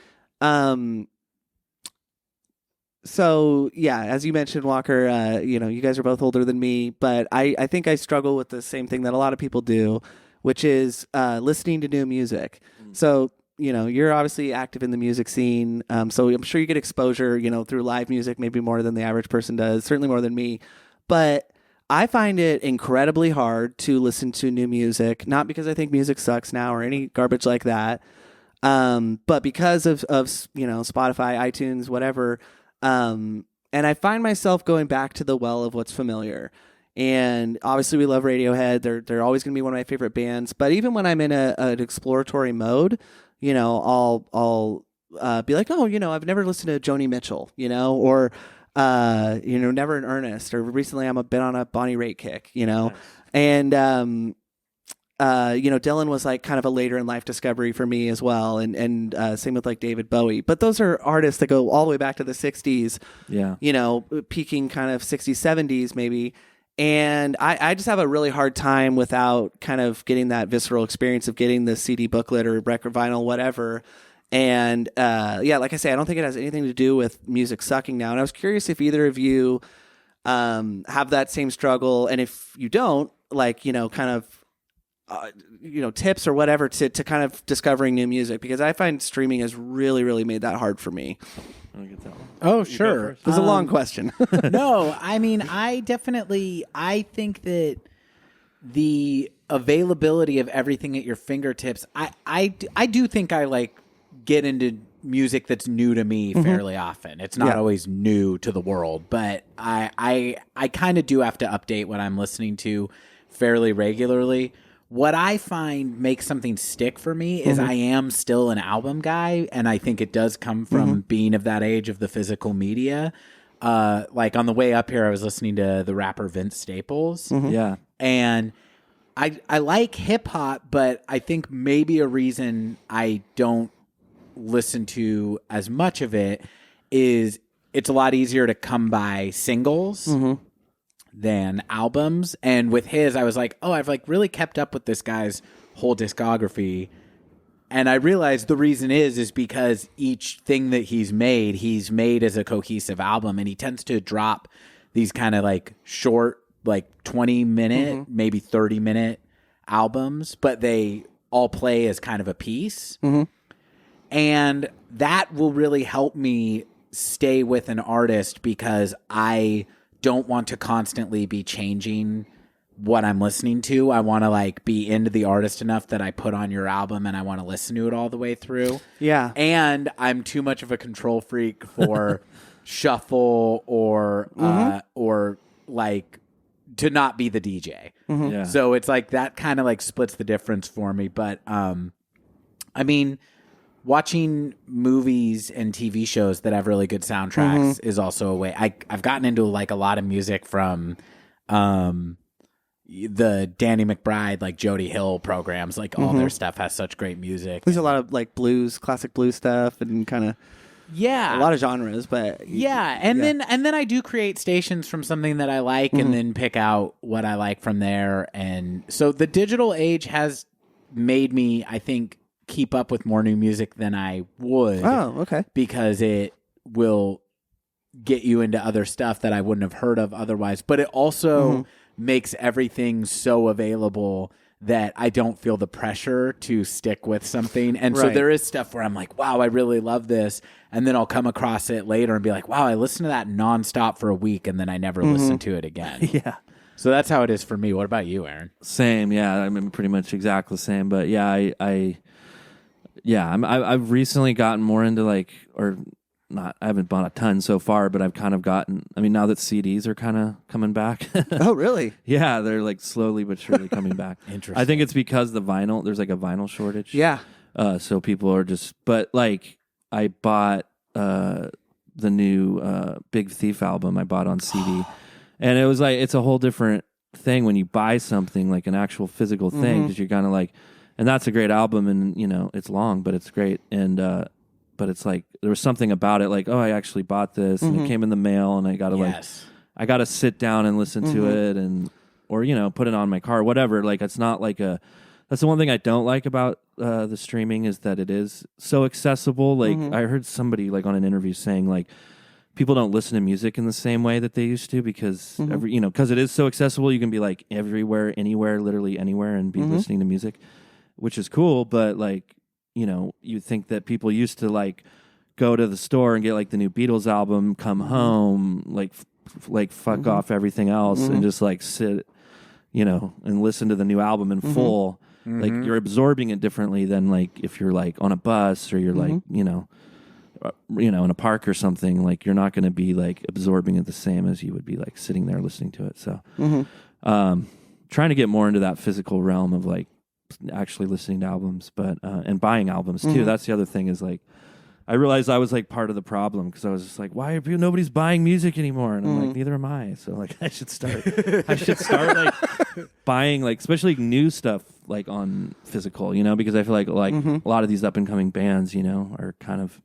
so yeah, as you mentioned, Walker, you know, you guys are both older than me, but I think I struggle with the same thing that a lot of people do, which is listening to new music. So, you know, you're obviously active in the music scene, so I'm sure you get exposure, you know, through live music, maybe more than the average person does, certainly more than me, but I find it incredibly hard to listen to new music, not because I think music sucks now or any garbage like that, but because of you know, Spotify, iTunes, whatever. And I find myself going back to the well of what's familiar. And obviously we love Radiohead. They're always going to be one of my favorite bands. But even when I'm in an exploratory mode, you know, I'll be like, oh, you know, I've never listened to Joni Mitchell, you know, or you know, Never in Earnest, or recently I'm a bit on a Bonnie Raitt kick, you know. Nice. And you know, Dylan was like kind of a later in life discovery for me as well, and same with like David Bowie. But those are artists that go all the way back to the 60s, you know, peaking kind of 60s, 70s maybe. And I just have a really hard time without kind of getting that visceral experience of getting the CD booklet or record vinyl, whatever. And yeah, like I say, I don't think it has anything to do with music sucking now. And I was curious if either of you have that same struggle, and if you don't, like, you know, kind of you know, tips or whatever to kind of discovering new music, because I find streaming has really, really made that hard for me. Oh, sure. It was a long question. No, I mean, I think that the availability of everything at your fingertips, I do think I like get into music that's new to me fairly often. It's not always new to the world, but I kind of do have to update what I'm listening to fairly regularly. What I find makes something stick for me is I am still an album guy, and I think it does come from being of that age of the physical media. Like on the way up here, I was listening to the rapper Vince Staples. Yeah. And I like hip hop, but I think maybe a reason I don't listen to as much of it is it's a lot easier to come by singles than albums. And with his, I was like, oh, I've like really kept up with this guy's whole discography. And I realized the reason is because each thing that he's made as a cohesive album, and he tends to drop these kind of like short, like 20-minute, maybe 30-minute albums, but they all play as kind of a piece. And that will really help me stay with an artist, because I don't want to constantly be changing what I'm listening to. I want to like be into the artist enough that I put on your album and I want to listen to it all the way through. Yeah. And I'm too much of a control freak for shuffle or like to not be the DJ. Yeah. So it's like that kind of like splits the difference for me. But I mean, watching movies and TV shows that have really good soundtracks is also a way. I've gotten into like a lot of music from the Danny McBride, like Jody Hill programs. Like all their stuff has such great music. There's a lot of like blues, classic blues stuff, and kind of a lot of genres. But then I do create stations from something that I like, and then pick out what I like from there. And so the digital age has made me, I think, keep up with more new music than I would. Oh, okay. Because it will get you into other stuff that I wouldn't have heard of otherwise. But it also makes everything so available that I don't feel the pressure to stick with something. And so there is stuff where I'm like, wow, I really love this. And then I'll come across it later and be like, wow, I listened to that nonstop for a week, and then I never listened to it again. Yeah. So that's how it is for me. What about you, Aaron? Same. Yeah. I mean, pretty much exactly the same. But yeah, I've recently gotten more into like, or I haven't bought a ton so far, but I've kind of gotten. I mean, now that CDs are kind of coming back, Oh, really? yeah, they're like slowly but surely coming back. Interesting. I think it's because there's like a vinyl shortage. Yeah. So people are just, but like I bought the new Big Thief album I bought on CD, and it was like it's a whole different thing when you buy something like an actual physical thing because you're kind of like, and that's a great album, and you know it's long, but it's great, and but it's like there was something about it, like I actually bought this, and it came in the mail, and I got to I got to sit down and listen to it, and or put it on my car, whatever. Like it's not like a. That's the one thing I don't like about the streaming is that it is so accessible. Like I heard somebody like on an interview saying like people don't listen to music in the same way that they used to because because it is so accessible. You can be like everywhere, anywhere, literally anywhere, and be listening to music, which is cool. But like you think that people used to like go to the store and get like the new Beatles album, come home, like fuck off everything else, and just like sit, and listen to the new album in full. Like you're absorbing it differently than like if you're like on a bus or you're like in a park or something. Like you're not going to be like absorbing it the same as you would be like sitting there listening to it. So trying to get more into that physical realm of like actually listening to albums, but and buying albums too. That's the other thing is like I realized I was like part of the problem because I was just like, why are people, nobody's buying music anymore? And I'm like, neither am I. So like I should start like buying like especially new stuff like on physical, because I feel like a lot of these up and coming bands, are kind of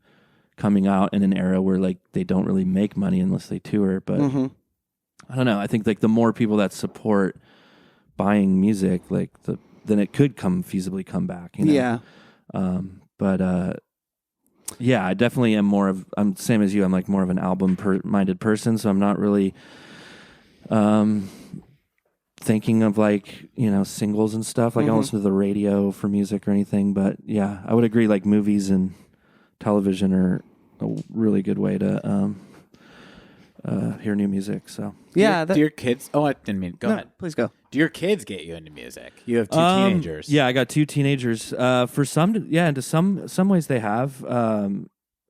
coming out in an era where like they don't really make money unless they tour. But I don't know. I think like the more people that support buying music, like then it could feasibly come back. Yeah. Yeah, I definitely am I'm same as you. I'm like more of an album-minded person, so I'm not really thinking of like, singles and stuff. Like I don't listen to the radio for music or anything, but yeah, I would agree like movies and television are a really good way to hear new music. So Yeah. Do your kids? Oh, I didn't mean. Go ahead. Please go. Do your kids get you into music? You have two teenagers. Yeah, I got two teenagers. For some, into some ways they have.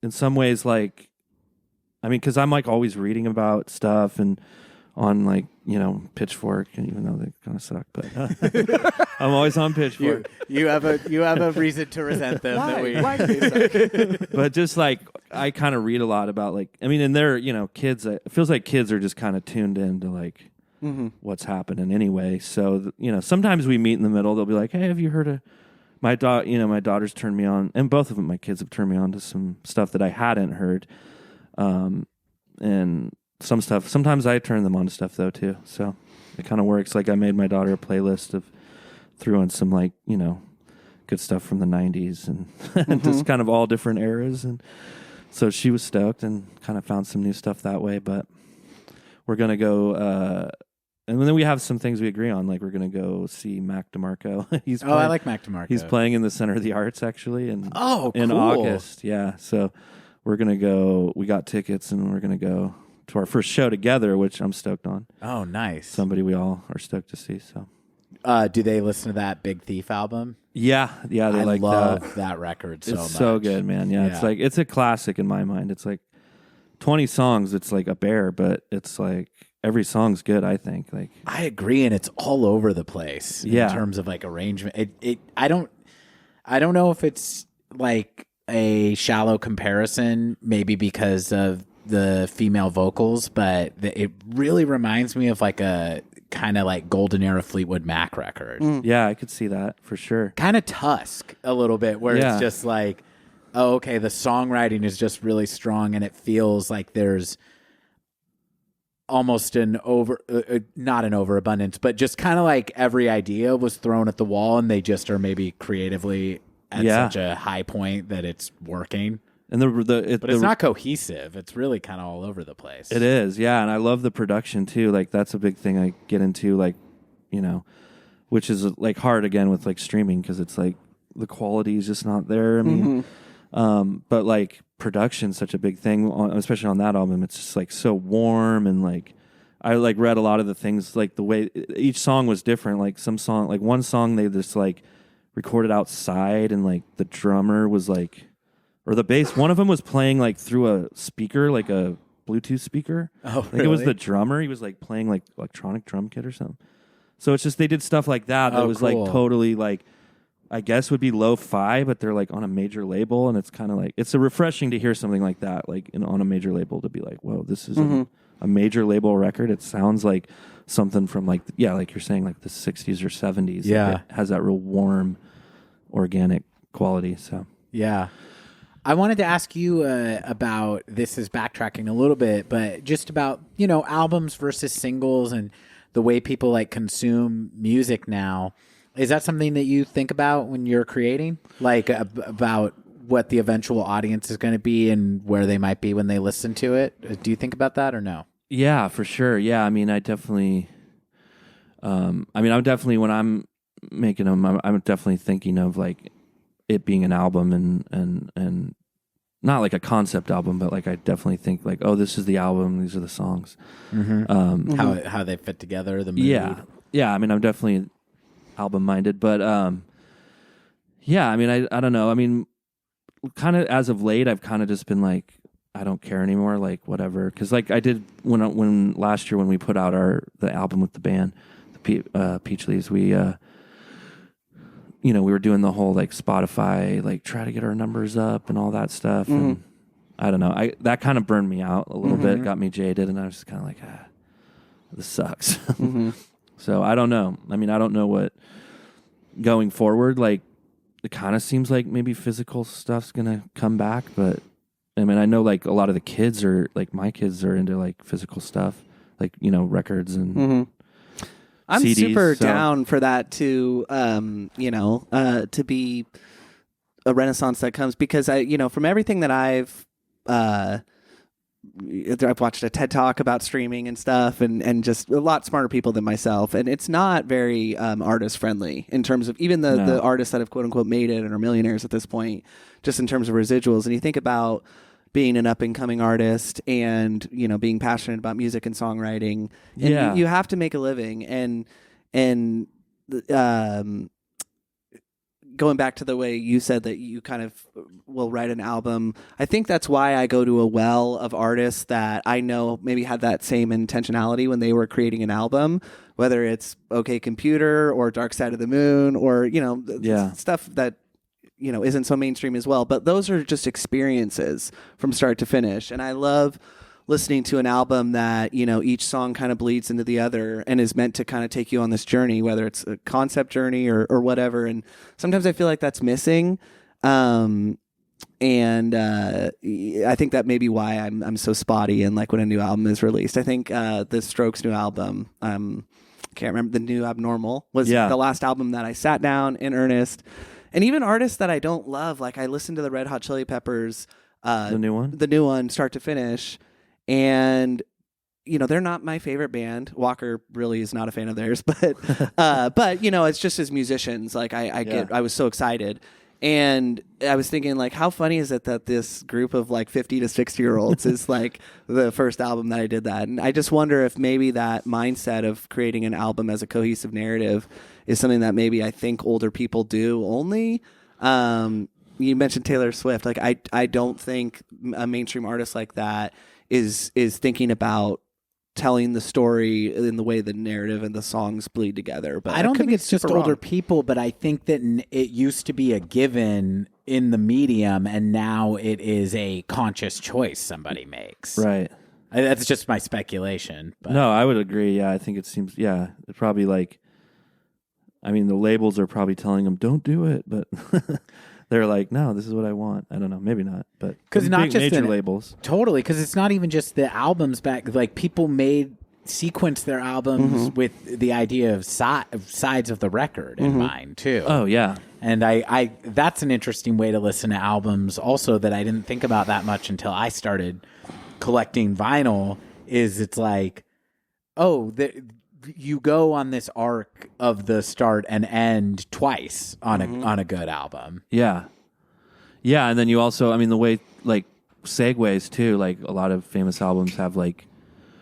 In some ways, like, I mean, because I'm like always reading about stuff and on like Pitchfork, and even though they kind of suck, but I'm always on Pitchfork. You have a reason to resent them. Why do they suck? But just like I kind of read a lot about like and they're kids. It feels like kids are just kind of tuned in to like what's happening anyway. So sometimes we meet in the middle. They'll be like, "Hey, have you heard of my my daughter's turned me on, and both of them, my kids have turned me on to some stuff that I hadn't heard, and some stuff. Sometimes I turn them on to stuff though too. So it kind of works. Like I made my daughter a playlist threw in some like good stuff from the '90s and just kind of all different eras, and so she was stoked and kind of found some new stuff that way. But we're gonna go. And then we have some things we agree on, like we're going to go see Mac DeMarco. I like Mac DeMarco. He's playing in the Center of the Arts, actually, in cool. August. Yeah, so we're going to go. We got tickets, and we're going to go to our first show together, which I'm stoked on. Oh, nice. Somebody we all are stoked to see. So, do they listen to that Big Thief album? Yeah, they like love that record so much. It's so good, man. Yeah, it's like it's a classic in my mind. It's like 20 songs. It's like a bear, but it's like. Every song's good, I think. Like I agree, and it's all over the place in terms of like arrangement. I don't know if it's like a shallow comparison, maybe because of the female vocals, but it really reminds me of like a kind of like golden era Fleetwood Mac record. Yeah, I could see that for sure. Kind of Tusk a little bit, where it's just like, oh, okay, the songwriting is just really strong, and it feels like there's almost not an overabundance, but just kind of like every idea was thrown at the wall, and they just are maybe creatively at such a high point that it's working. And but it's not cohesive. It's really kind of all over the place. It is, yeah. And I love the production too. Like that's a big thing I get into, like which is like hard again with like streaming because it's like the quality is just not there. I mean, but like production's such a big thing, especially on that album. It's just like so warm, and like I like read a lot of the things, like the way each song was different. Like one song they just like recorded outside, and like the drummer was like, or the bass. One of them was playing like through a speaker, like a Bluetooth speaker. Oh, I think it was the drummer. He was like playing like electronic drum kit or something. So it's just they did stuff like that. That was cool. like totally like, I guess would be lo-fi, but they're like on a major label, and it's kind of like it's a refreshing to hear something like that, like on a major label, to be like, whoa, this is a major label record. It sounds like something from like like you're saying, like the 60s or 70s. Yeah, like it has that real warm, organic quality. So yeah. I wanted to ask you about, this is backtracking a little bit, but just about, albums versus singles and the way people like consume music now. Is that something that you think about when you're creating? Like about what the eventual audience is going to be and where they might be when they listen to it? Do you think about that or no? yeah, for sure. Yeah, I mean, I definitely. I'm definitely, when I'm making them, I'm definitely thinking of like it being an album and not like a concept album, but like I definitely think like, oh, this is the album, these are the songs. How they fit together, the mood. Yeah. I mean, I'm definitely album minded, but I mean, I don't know. I mean, kind of as of late, I've kind of just been like, I don't care anymore, like whatever. Because like I did when last year when we put out the album with the band, the Peach Leaves, we we were doing the whole like Spotify, like try to get our numbers up and all that stuff. And I don't know, that kind of burned me out a little bit, got me jaded, and I was just kind of like, this sucks. So I don't know. I mean, I don't know what going forward, like it kind of seems like maybe physical stuff's going to come back, but I mean, I know like a lot of the kids are like, my kids are into like physical stuff, like, records and I'm CDs, super down for that to be a renaissance that comes, because from everything that I've watched a TED Talk about streaming and stuff, and just a lot smarter people than myself, and it's not very artist friendly in terms of even the artists that have quote unquote made it and are millionaires at this point, just in terms of residuals. And you think about being an up and coming artist and being passionate about music and songwriting, and you have to make a living, and going back to the way you said that you kind of will write an album, I think that's why I go to a well of artists that I know maybe had that same intentionality when they were creating an album, whether it's OK Computer or Dark Side of the Moon or stuff that isn't so mainstream as well. But those are just experiences from start to finish, and I love listening to an album that each song kind of bleeds into the other and is meant to kind of take you on this journey, whether it's a concept journey or whatever. And sometimes I feel like that's missing, and I think that may be why I'm so spotty and like when a new album is released. I think the Strokes' new album, can't remember, the new Abnormal was the last album that I sat down in earnest. And even artists that I don't love, like I listened to the Red Hot Chili Peppers, the new one, start to finish. And, they're not my favorite band. Walker really is not a fan of theirs, but it's just as musicians, like I was so excited. And I was thinking, like, how funny is it that this group of like 50 to 60-year-olds is like the first album that I did that? And I just wonder if maybe that mindset of creating an album as a cohesive narrative is something that maybe I think older people do only. You mentioned Taylor Swift. Like, I don't think a mainstream artist like that is thinking about telling the story in the way the narrative and the songs bleed together. But I don't think it's just older wrong. people, but I think that it used to be a given in the medium, and now it is a conscious choice somebody makes. Right. That's just my speculation. But. No, I would agree. Yeah, I think it seems. Yeah, it's probably like. I mean, the labels are probably telling them don't do it, but. They're like, no, this is what I want. I don't know, maybe not, but because not just major labels, totally. Because it's not even just the albums back. Like people sequence their albums with the idea of sides of the record in mind too. Oh yeah, and I that's an interesting way to listen to albums. Also, that I didn't think about that much until I started collecting vinyl. It's like, you go on this arc of the start and end twice on a good album. Yeah. Yeah, and then you also, I mean, the way, like, segues, too, like, a lot of famous albums have, like,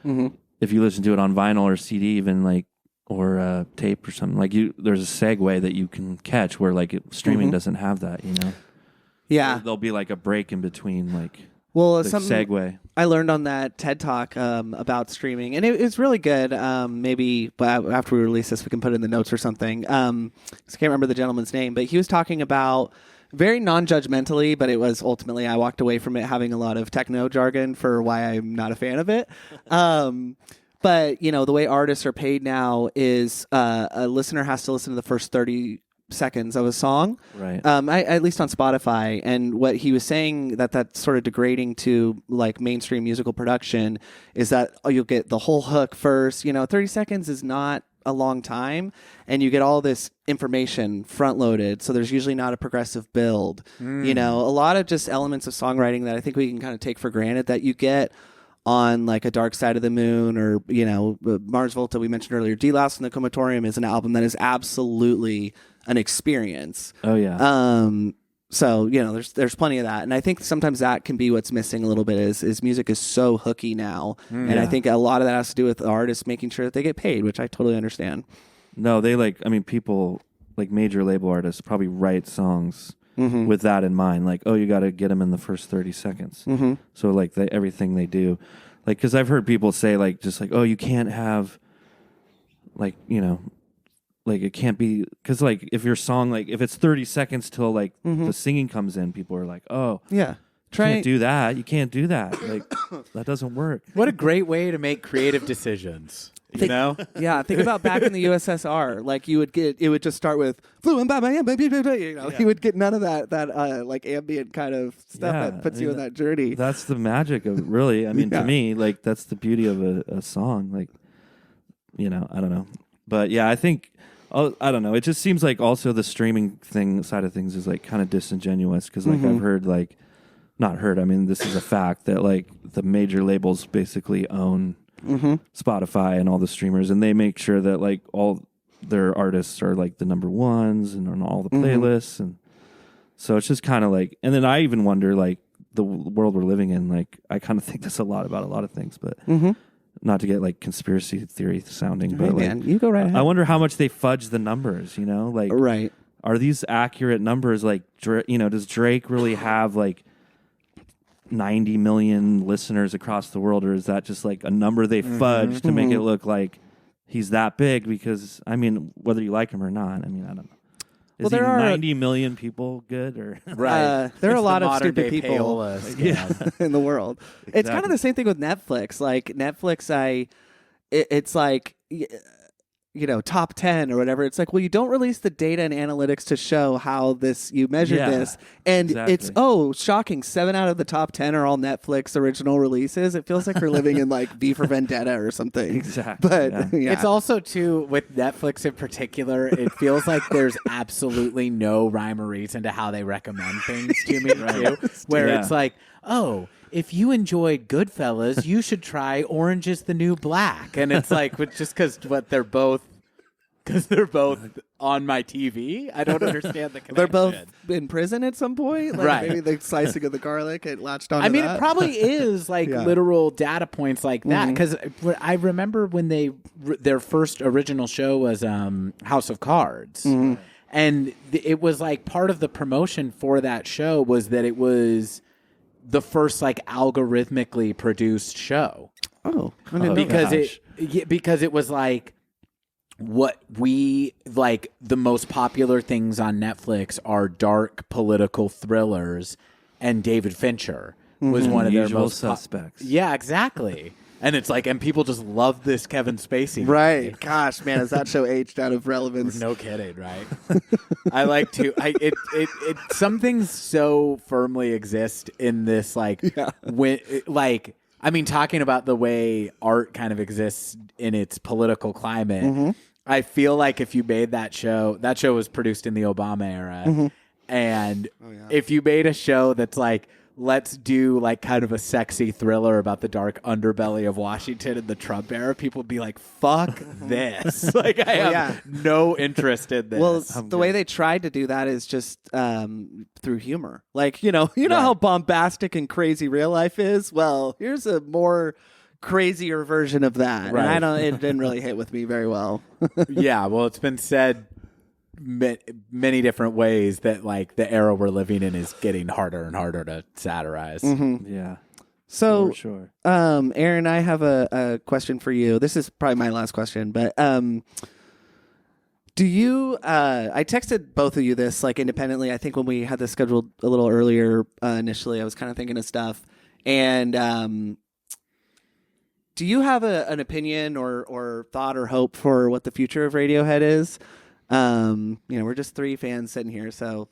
if you listen to it on vinyl or CD even, like, or tape or something, like, there's a segue that you can catch where, like, streaming doesn't have that, Yeah. There'll be like a break in between, like Well, the something segue. I learned on that TED Talk about streaming, and it's really good. Maybe after we release this, we can put it in the notes or something. 'Cause I can't remember the gentleman's name, but he was talking about very non-judgmentally, but it was ultimately I walked away from it having a lot of techno jargon for why I'm not a fan of it. But the way artists are paid now is a listener has to listen to the first 30 seconds of a song, Right. at least on Spotify. And what he was saying that's sort of degrading to like mainstream musical production is that you'll get the whole hook first. 30 seconds is not a long time, and you get all this information front loaded, so there's usually not a progressive build. A lot of just elements of songwriting that I think we can kind of take for granted that you get on like a Dark Side of the Moon or Mars Volta we mentioned earlier. D-Louse and the Comatorium is an album that is absolutely an experience. Oh yeah. So there's plenty of that, and I think sometimes that can be what's missing a little bit is music is so hooky now, and I think a lot of that has to do with the artists making sure that they get paid, which I totally understand. No, they people like major label artists probably write songs with that in mind. Like, oh, you got to get them in the first 30 seconds. So like everything they do, like, because I've heard people say like, just like, oh, you can't have like, like it can't be, because like if your song, like if it's 30 seconds till like the singing comes in, people are like, oh Yeah. can't do that. You can't do that. Like that doesn't work. What a great way to make creative decisions. Yeah, think about back in the USSR. Like it would just start with you would get none of that like ambient kind of stuff that puts you on that journey. That's the magic of it, really. I mean, to me, like that's the beauty of a song. Like, I don't know, but yeah, I think. I don't know. It just seems like also the streaming side of things is like kind of disingenuous because like I've heard like, not heard. I mean, this is a fact that like the major labels basically own Spotify and all the streamers, and they make sure that like all their artists are like the number ones and on all the playlists, and so it's just kind of like. And then I even wonder like the world we're living in. Like I kind of think this a lot about a lot of things, but. Not to get like conspiracy theory sounding, but like, man, you go right ahead. I wonder how much they fudge the numbers. Like, right? Are these accurate numbers? Like, does Drake really have like 90 million listeners across the world, or is that just like a number they fudge to make it look like he's that big? Because I mean, whether you like him or not, I mean, I don't know. Is there are 90 million people good or Right? There are a It's lot the of stupid modern-day people payola scam. in the world. It's kind of the same thing with Netflix. Like Netflix, it's like top 10 or whatever. It's like, well, you don't release the data and analytics to show how you measured this, and it's shocking. 7 out of the top 10 are all Netflix original releases. It feels like we're living in like V for Vendetta or something. Exactly. But yeah. It's also too with Netflix in particular. It feels like there's absolutely no rhyme or reason to how they recommend things to me too. Where it's like, oh, if you enjoyed Goodfellas, you should try Orange is the New Black. And it's like, just because they're both on my TV. I don't understand the connection. They're both in prison at some point. Like Right. Maybe the slicing of the garlic it latched on. I mean, that. it probably is like literal data points like that. Because I remember when their first original show was House of Cards. And it was like part of the promotion for that show was that it was the first like algorithmically produced show. Oh, Because it was like what we like the most popular things on Netflix are dark political thrillers, and David Fincher was one of their Usual most Suspects. Yeah, exactly. And it's like, and people just love this Kevin Spacey movie. right. Gosh, man, has that show aged out of relevance? No kidding, right? I like to. Some things so firmly exist in this, like when, like I mean, talking about the way art kind of exists in its political climate. I feel like if you made that show was produced in the Obama era, and if you made a show that's like, let's do like kind of a sexy thriller about the dark underbelly of Washington in the Trump era, people would be like, fuck this. Like I have no interest in this. Well, the way they tried to do that is just through humor. Like, you know how bombastic and crazy real life is? Well, here's a more crazier version of that. Right. And it didn't really hit with me very well. Yeah, well, it's been said many different ways that like the era we're living in is getting harder and harder to satirize. Yeah. So, For sure. Aaron, I have a question for you. This is probably my last question, but do you? I texted both of you this like independently. I think when we had this scheduled a little earlier initially, I was kind of thinking of stuff. And do you have an opinion or thought or hope for what the future of Radiohead is? We're just three fans sitting here, so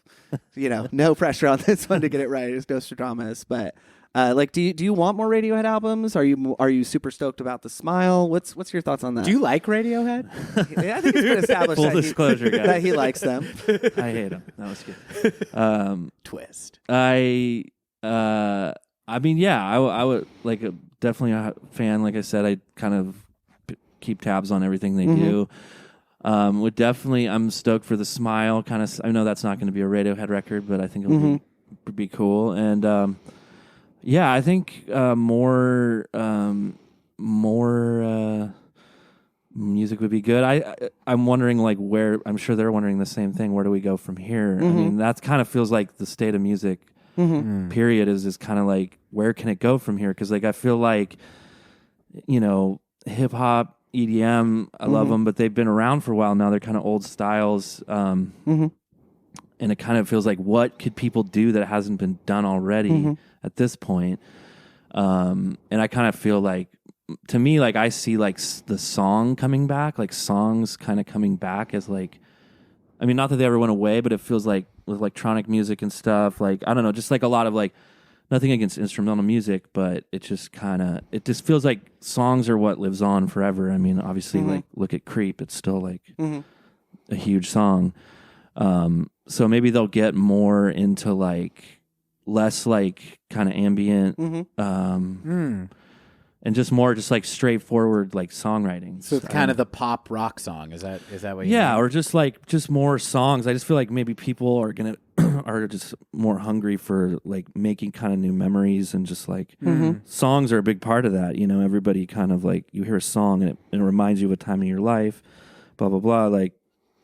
no pressure on this one to get it right. It's Nostradamus, but. Do you want more Radiohead albums? Are you super stoked about the Smile? What's your thoughts on that? Do you like Radiohead? I think it's been established Full disclosure, guys. that he likes them. I hate him. That was good. Twist. I mean, yeah, I would like definitely a fan. Like I said, I kind of keep tabs on everything they do. Would definitely, I'm stoked for the Smile. Kind of, I know that's not going to be a Radiohead record, but I think it'll be cool. And yeah, I think more music would be good. I'm wondering like where. I'm sure they're wondering the same thing. Where do we go from here? I mean, that kind of feels like the state of music. Period is kind of like where can it go from here? Because like I feel like hip hop, EDM, I love them, but they've been around for a while now. They're kind of old styles. And it kind of feels like what could people do that hasn't been done already at this point? And I kind of feel like, to me, like I see like the song coming back, like songs kind of coming back as like, I mean, not that they ever went away, but it feels like with electronic music and stuff, like, I don't know, just like a lot of like, nothing against instrumental music, but it just feels like songs are what lives on forever. I mean, obviously, like look at Creep, it's still like a huge song. So maybe they'll get more into like less like kind of ambient, and just more just like straightforward like songwriting. So it's kind of the pop rock song. Is that what? Yeah, you mean? or just more songs. I just feel like maybe people are are just more hungry for like making kind of new memories, and just like songs are a big part of that. Everybody kind of like you hear a song and it reminds you of a time in your life, blah blah blah. Like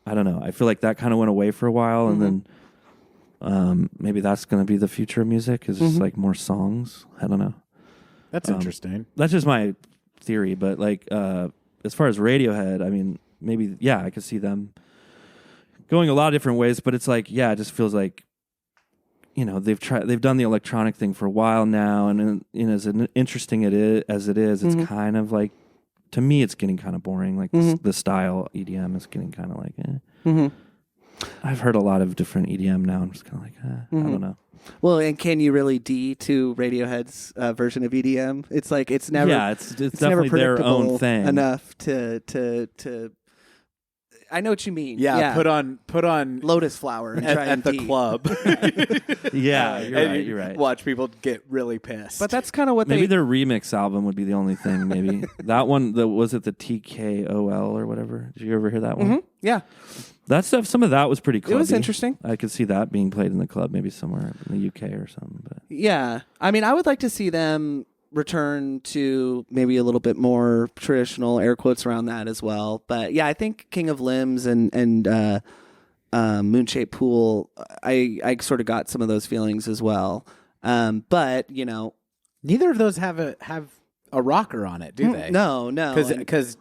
I don't know. I feel like that kind of went away for a while, and then maybe that's going to be the future of music is just like more songs. I don't know. That's interesting. That's just my theory, but like as far as Radiohead, I mean, maybe I could see them going a lot of different ways, but it's like it just feels like they've done the electronic thing for a while now, and as interesting as it is, it's kind of like, to me, it's getting kind of boring. Like the style EDM is getting kind of like, I've heard a lot of different EDM now. I'm just kind of like, I don't know. Well, and can you really to Radiohead's version of EDM? It's like it's never. Yeah, it's never definitely their own thing enough to. I know what you mean. Yeah. Put on Lotus Flower and try at the club. Yeah, you're right. Watch people get really pissed. But that's kind of what maybe their remix album would be the only thing. Maybe that one. Was it the TKOL or whatever? Did you ever hear that one? Yeah, that stuff. Some of that was pretty clubby. It was interesting. I could see that being played in the club, maybe somewhere in the UK or something. But yeah, I mean, I would like to see them return to maybe a little bit more traditional air quotes around that as well. But yeah, I think King of Limbs and Moonshaped Pool, I sort of got some of those feelings as well. But neither of those have a rocker on it, do they? No, because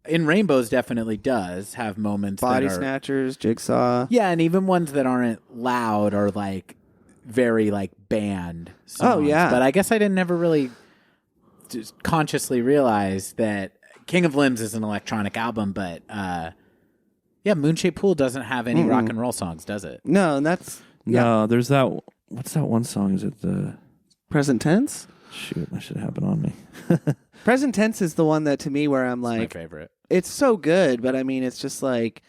In Rainbows definitely does have moments. Body that are, Snatchers, Jigsaw. Yeah, and even ones that aren't loud or like very like band songs. Oh yeah, but I guess I didn't ever really just consciously realize that King of Limbs is an electronic album, but Moonshaped Pool doesn't have any rock and roll songs, does it? No, and that's no. There's that. What's that one song? Is it the Present Tense? Shoot, that should happen on me. Present Tense is the one that to me where I'm like, my favorite. It's so good, but I mean, it's just like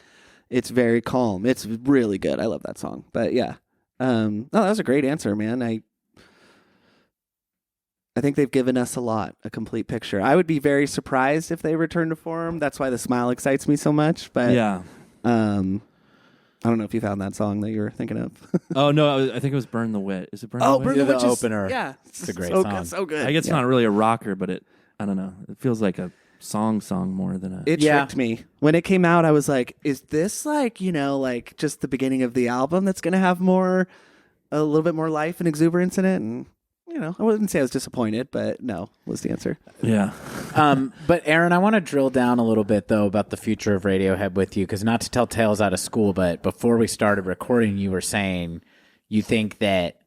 it's very calm. It's really good. I love that song. But yeah. That was a great answer, man. I think they've given us a complete picture. I would be very surprised if they return to form. That's why the Smile excites me so much. But yeah, I don't know if you found that song that you were thinking of. Oh no, I think it was Burn the Witch. Is it Burn the Witch? Burn the Witch opener. Yeah, it's a great song. So good. I guess it's not really a rocker, but I don't know. It feels like a song more than a. It tricked me. When it came out, I was like, is this like, like just the beginning of the album that's going to have a little bit more life and exuberance in it? And, I wouldn't say I was disappointed, but no was the answer. Yeah. But Aaron, I want to drill down a little bit, though, about the future of Radiohead with you, because not to tell tales out of school, but before we started recording, you were saying you think that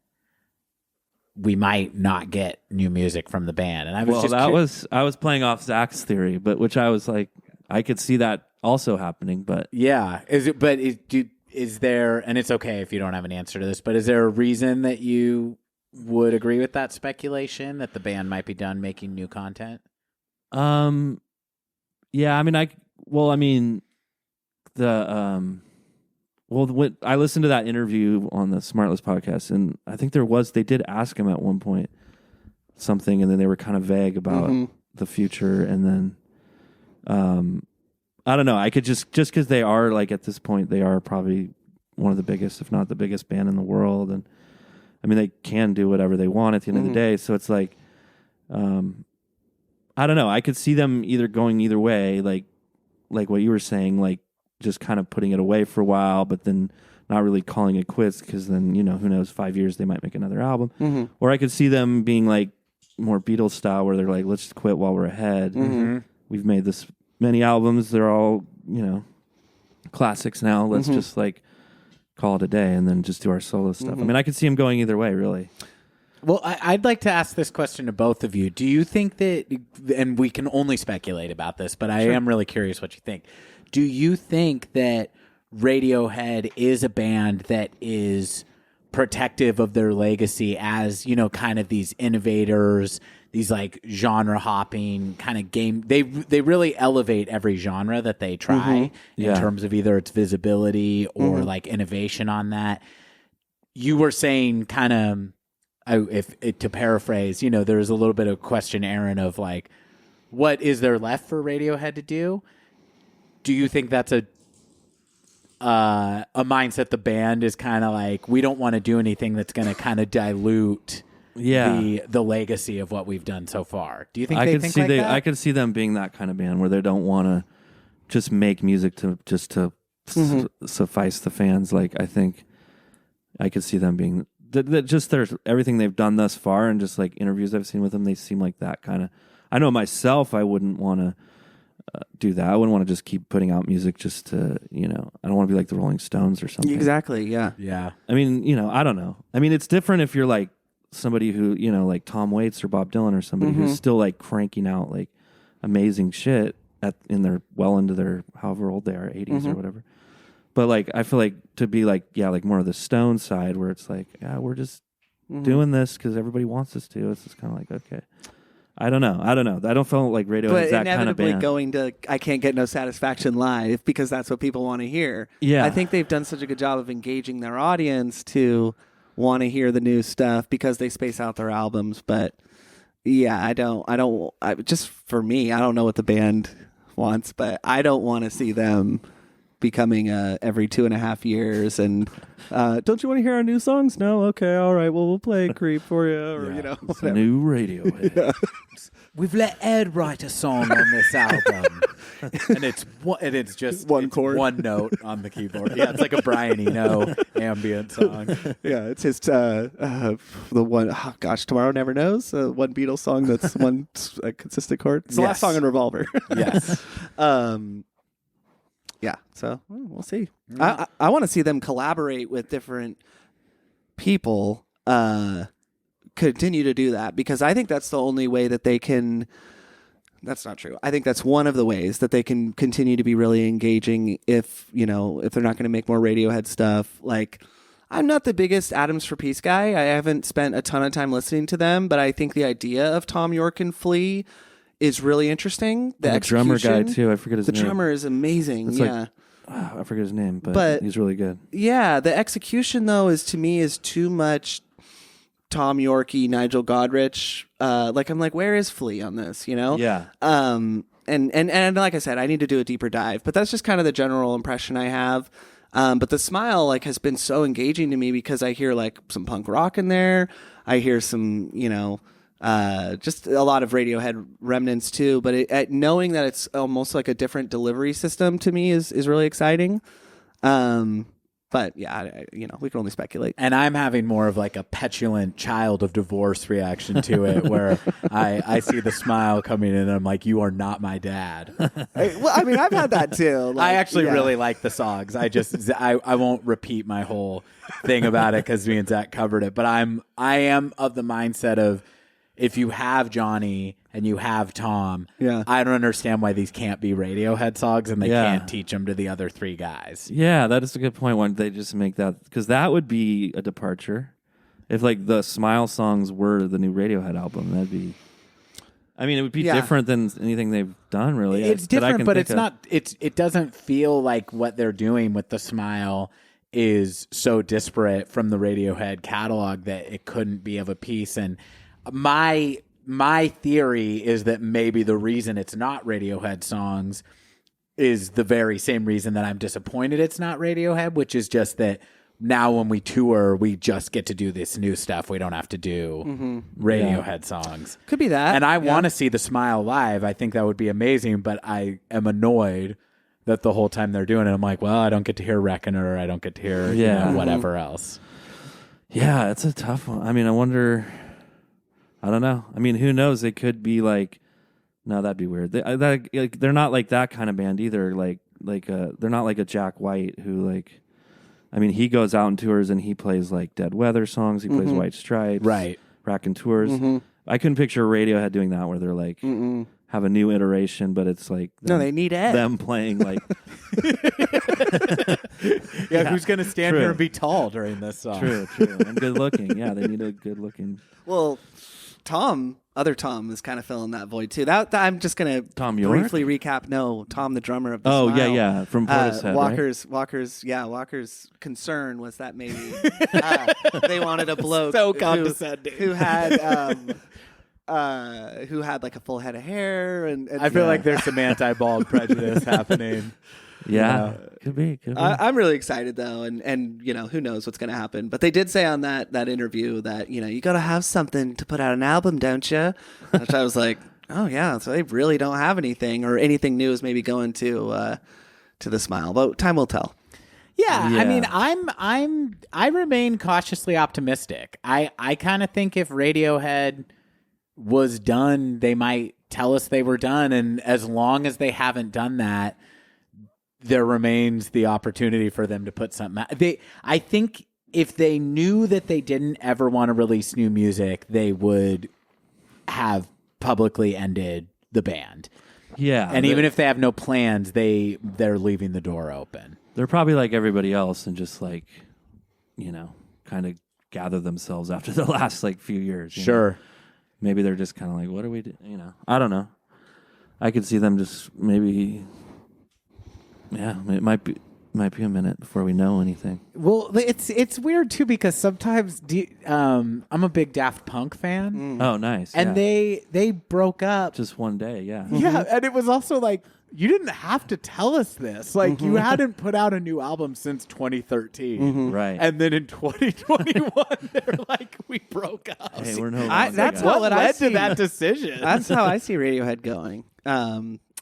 we might not get new music from the band. And I was I was playing off Zach's theory, but which I was like, I could see that also happening, but yeah. Is there, and it's okay if you don't have an answer to this, but is there a reason that you would agree with that speculation that the band might be done making new content? Yeah, I mean, when I listened to that interview on the Smartless podcast, and I think they did ask him at one point something, and then they were kind of vague about the future, and then, I don't know. I could just because they are like at this point, they are probably one of the biggest, if not the biggest band in the world, and I mean they can do whatever they want at the end of the day. So it's like, I don't know. I could see them either going either way, like what you were saying, like just kind of putting it away for a while, but then not really calling it quits because then, who knows, 5 years they might make another album. Mm-hmm. Or I could see them being like more Beatles style where they're like, let's just quit while we're ahead. Mm-hmm. We've made this many albums. They're all, classics now. Let's just like call it a day and then just do our solo stuff. I mean, I could see them going either way, really. Well, I'd like to ask this question to both of you. Do you think that, and we can only speculate about this, but I am really curious what you think. Do you think that Radiohead is a band that is protective of their legacy as, kind of these innovators, these like genre hopping kind of game? They really elevate every genre that they try in terms of either its visibility or like innovation on that. You were saying kind of, to paraphrase, there's a little bit of question, Aaron, of like, what is there left for Radiohead to do? Do you think that's a mindset the band is kind of like, we don't want to do anything that's going to kind of dilute the legacy of what we've done so far? Do you think they think like that? I could see them being that kind of band where they don't want to just make music to suffice the fans. Like, I think I could see them being just there's everything they've done thus far, and just like interviews I've seen with them, they seem like that kind of. I know myself, I wouldn't want to do that. I wouldn't want to just keep putting out music just to, I don't want to be like the Rolling Stones or something. Exactly. Yeah. Yeah. I mean, I don't know. I mean, it's different if you're like somebody who, like Tom Waits or Bob Dylan or somebody who's still like cranking out like amazing shit into their however old they are, 80s or whatever. But like, I feel like to be like, like more of the Stone side where it's like, we're just doing this because everybody wants us to. It's just kind of like, okay. I don't know. I don't feel like Radiohead is that kind of band. Going to I Can't Get No Satisfaction live because that's what people want to hear. Yeah. I think they've done such a good job of engaging their audience to want to hear the new stuff because they space out their albums. But yeah, just for me, I don't know what the band wants, but I don't want to see them becoming every 2.5 years and don't you want to hear our new songs? No? Okay, all right. Well, we'll play Creep for you or it's a new Radiohead. We've let Ed write a song on this album. and it's just one chord, one note on the keyboard. Yeah, it's like a Brian Eno ambient song. Yeah, it's his the one, Tomorrow Never Knows, one Beatles song that's one consistent chord. It's the last song in Revolver. Yes. Yeah, so we'll see. I want to see them collaborate with different people, continue to do that, because I think that's the only way that they can. That's not true. I think that's one of the ways that they can continue to be really engaging if they're not going to make more Radiohead stuff. Like, I'm not the biggest Atoms for Peace guy. I haven't spent a ton of time listening to them, but I think the idea of Tom York and Flea is really interesting. The drummer guy too. I forget his name. The drummer is amazing. I forget his name, but he's really good. Yeah, the execution though is too much Tom Yorkie, Nigel Godrich. I'm like, where is Flea on this? Yeah. And like I said, I need to do a deeper dive, but that's just kind of the general impression I have. But the Smile has been so engaging to me because I hear like some punk rock in there. I hear some just a lot of Radiohead remnants too. But knowing that it's almost like a different delivery system to me is really exciting. But yeah, we can only speculate. And I'm having more of like a petulant child of divorce reaction to it, where I see the smile coming in and I'm like, you are not my dad. Well, I mean, I've had that too. I actually really like the songs. I won't repeat my whole thing about it because me and Zach covered it. But I am of the mindset of, if you have Johnny and you have Tom, I don't understand why these can't be Radiohead songs and they can't teach them to the other three guys. Yeah, that is a good point. Why don't they just make that? Because that would be a departure. If like the Smile songs were the new Radiohead album, that'd be. I mean, it would be different than anything they've done, really. It's different, but it's not. It doesn't feel like what they're doing with the Smile is so disparate from the Radiohead catalog that it couldn't be of a piece. And my theory is that maybe the reason it's not Radiohead songs is the very same reason that I'm disappointed it's not Radiohead, which is just that now when we tour, we just get to do this new stuff. We don't have to do Radiohead songs. Could be that. And I want to see the Smile live. I think that would be amazing, but I am annoyed that the whole time they're doing it, I'm like, well, I don't get to hear Reckoner. I don't get to hear whatever else. Yeah, it's a tough one. I mean, I wonder... I don't know. I mean, who knows? They could be like, no, that'd be weird. They're not like that kind of band either. They're not like a Jack White who I mean, he goes out and tours and he plays like Dead Weather songs. He plays White Stripes, right? Raconteurs. I couldn't picture Radiohead doing that where they're like have a new iteration, but it's like they need Ed. Them playing like who's gonna stand here and be tall during this song? True, and good looking. Yeah, they need a good looking. Well, other Tom is kind of filling that void too. That I'm just gonna Tom York? briefly recap. No, Tom, the drummer of the Smile. yeah, from Portishead, Walker's concern was that maybe they wanted a bloke so condescending who had like a full head of hair, and I feel like there's some anti-bald prejudice happening. Yeah, could be. I'm really excited though, and who knows what's going to happen. But they did say on that interview that you got to have something to put out an album, don't you? Which I was like, oh yeah, so they really don't have anything, or anything new is maybe going to the Smile, but time will tell. Yeah, I mean, I remain cautiously optimistic. I kind of think if Radiohead was done, they might tell us they were done, and as long as they haven't done that, there remains the opportunity for them to put something out. I think if they knew that they didn't ever want to release new music, they would have publicly ended the band. Yeah. And even if they have no plans, they're leaving the door open. They're probably like everybody else and just kind of gather themselves after the last few years. Sure. Know? Maybe they're just kind of like, what do we do? I don't know. I could see them just maybe... Yeah, it might be a minute before we know anything. Well, it's weird too because sometimes I'm a big Daft Punk fan. Oh, nice! And they broke up just one day. Yeah, yeah, and it was also like you didn't have to tell us this. Like you hadn't put out a new album since 2013, right? And then in 2021, they're like, we broke up. Hey, we're no. That's what led led to that decision. That's how I see Radiohead going.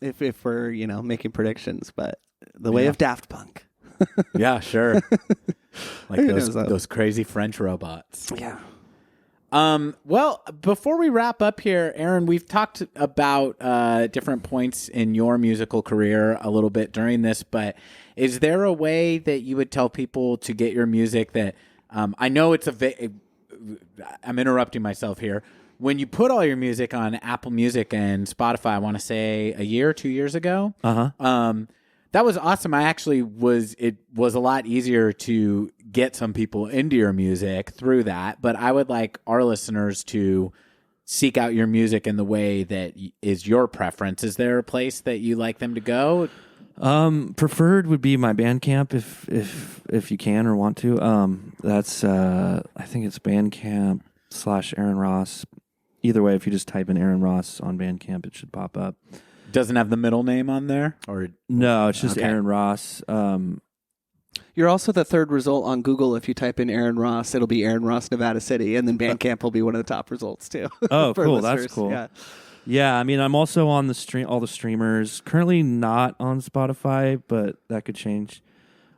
If we're making predictions, but. The way of Daft Punk. Yeah, sure. Like those crazy French robots. Yeah. Well, before we wrap up here, Aaron, we've talked about different points in your musical career a little bit during this, but is there a way that you would tell people to get your music that I know it's I'm interrupting myself here. When you put all your music on Apple Music and Spotify, I want to say a year, 2 years ago. That was awesome. It was a lot easier to get some people into your music through that. But I would like our listeners to seek out your music in the way that is your preference. Is there a place that you like them to go? Preferred would be my Bandcamp if you can or want to. That's I think it's Bandcamp /Aaron Ross. Either way, if you just type in Aaron Ross on Bandcamp, it should pop up. Doesn't have the middle name on there, or no? It's just okay. Aaron Ross. You You're also the third result on Google. If you type in Aaron Ross, it'll be Aaron Ross, Nevada City, and then Bandcamp will be one of the top results too. Oh, for cool. listeners. That's cool. Yeah. Yeah, I mean, I'm also on all the streamers. Currently not on Spotify, but that could change.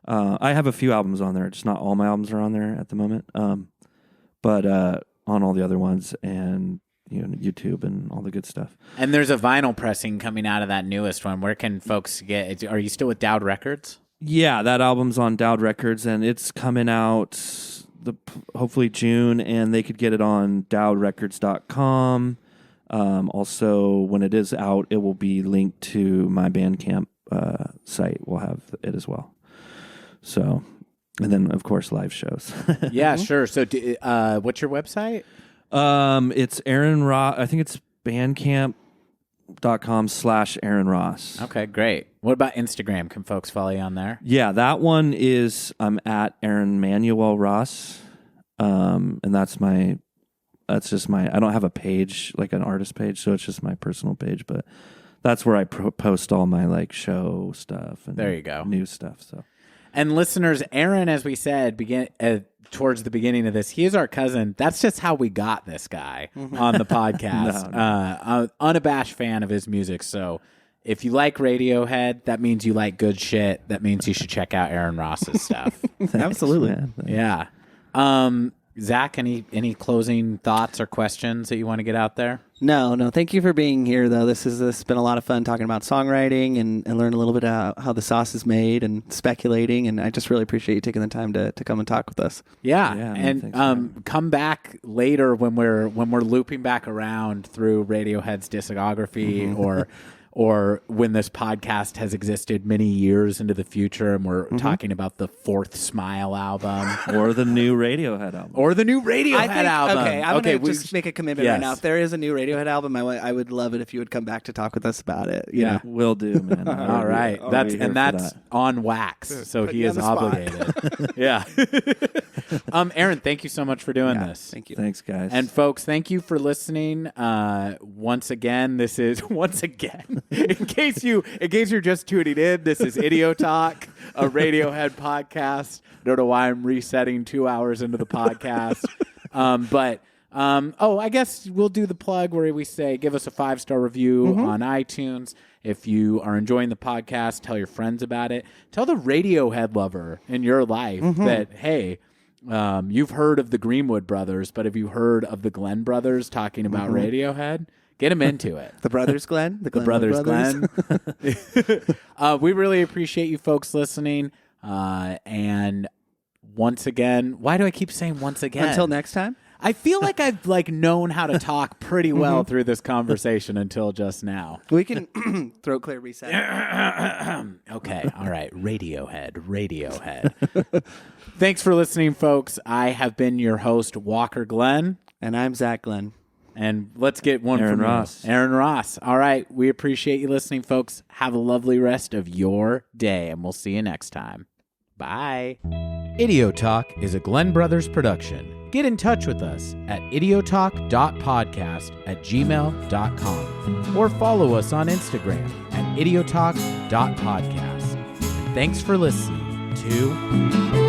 I have a few albums on there. Just not all my albums are on there at the moment. But on all the other ones, and YouTube and all the good stuff. And there's a vinyl pressing coming out of that newest one. Where can folks get? Are you still with Dowd Records? Yeah, that album's on Dowd Records, and it's coming out hopefully June, and they could get it on dowdrecords.com. Also, when it is out, it will be linked to my Bandcamp site. We'll have it as well. So, and then of course live shows. Yeah, sure. So, what's your website? It's Aaron Ross. I think it's bandcamp.com/Aaron Ross. Okay, great. What about Instagram? Can folks follow you on there? Yeah, that one is at Aaron Manuel Ross, and that's just my. I don't have a page like an artist page, so it's just my personal page. But that's where I post all my like show stuff and there you go, new stuff. So. And listeners, Aaron, as we said, towards the beginning of this, he is our cousin. That's just how we got this guy on the podcast. Unabashed fan of his music. So if you like Radiohead, that means you like good shit. That means you should check out Aaron Ross's stuff. Absolutely. Yeah. Zach, any closing thoughts or questions that you want to get out there? No. Thank you for being here, though. This has been a lot of fun talking about songwriting and learn a little bit about how the sauce is made and speculating. And I just really appreciate you taking the time to come and talk with us. Yeah, man, and come back later when we're looping back around through Radiohead's discography or when this podcast has existed many years into the future and we're talking about the fourth Smile album. Or the new Radiohead album. Or the new Radiohead album. Okay, I'm going to just make a commitment right now. If there is a new Radiohead album, I would love it if you would come back to talk with us about it. Yeah. Will do, man. All right. That's on wax, so he is obligated. Yeah. Aaron, thank you so much for doing this. Thank you. Thanks, guys. And folks, thank you for listening. Once again, in case you're just tuning in, this is Idio Talk, a Radiohead podcast. I don't know why I'm resetting 2 hours into the podcast. I guess we'll do the plug where we say give us a 5-star review on iTunes. If you are enjoying the podcast, tell your friends about it. Tell the Radiohead lover in your life that, hey, you've heard of the Greenwood Brothers, but have you heard of the Glenn Brothers talking about Radiohead? Get them into it. The Brothers Glenn? The Brothers Glenn. We really appreciate you folks listening. And once again, why do I keep saying once again? Until next time? I feel like I've known how to talk pretty well through this conversation until just now. We can throat clear reset. Okay. All right. Radiohead. Thanks for listening, folks. I have been your host, Walker Glenn. And I'm Zach Glenn. And let's get one Aaron from Ross. Aaron Ross. All right. We appreciate you listening, folks. Have a lovely rest of your day, and we'll see you next time. Bye. Idio Talk is a Glenn Brothers production. Get in touch with us at idiotalk.podcast@gmail.com or follow us on Instagram at idiotalk.podcast. And thanks for listening to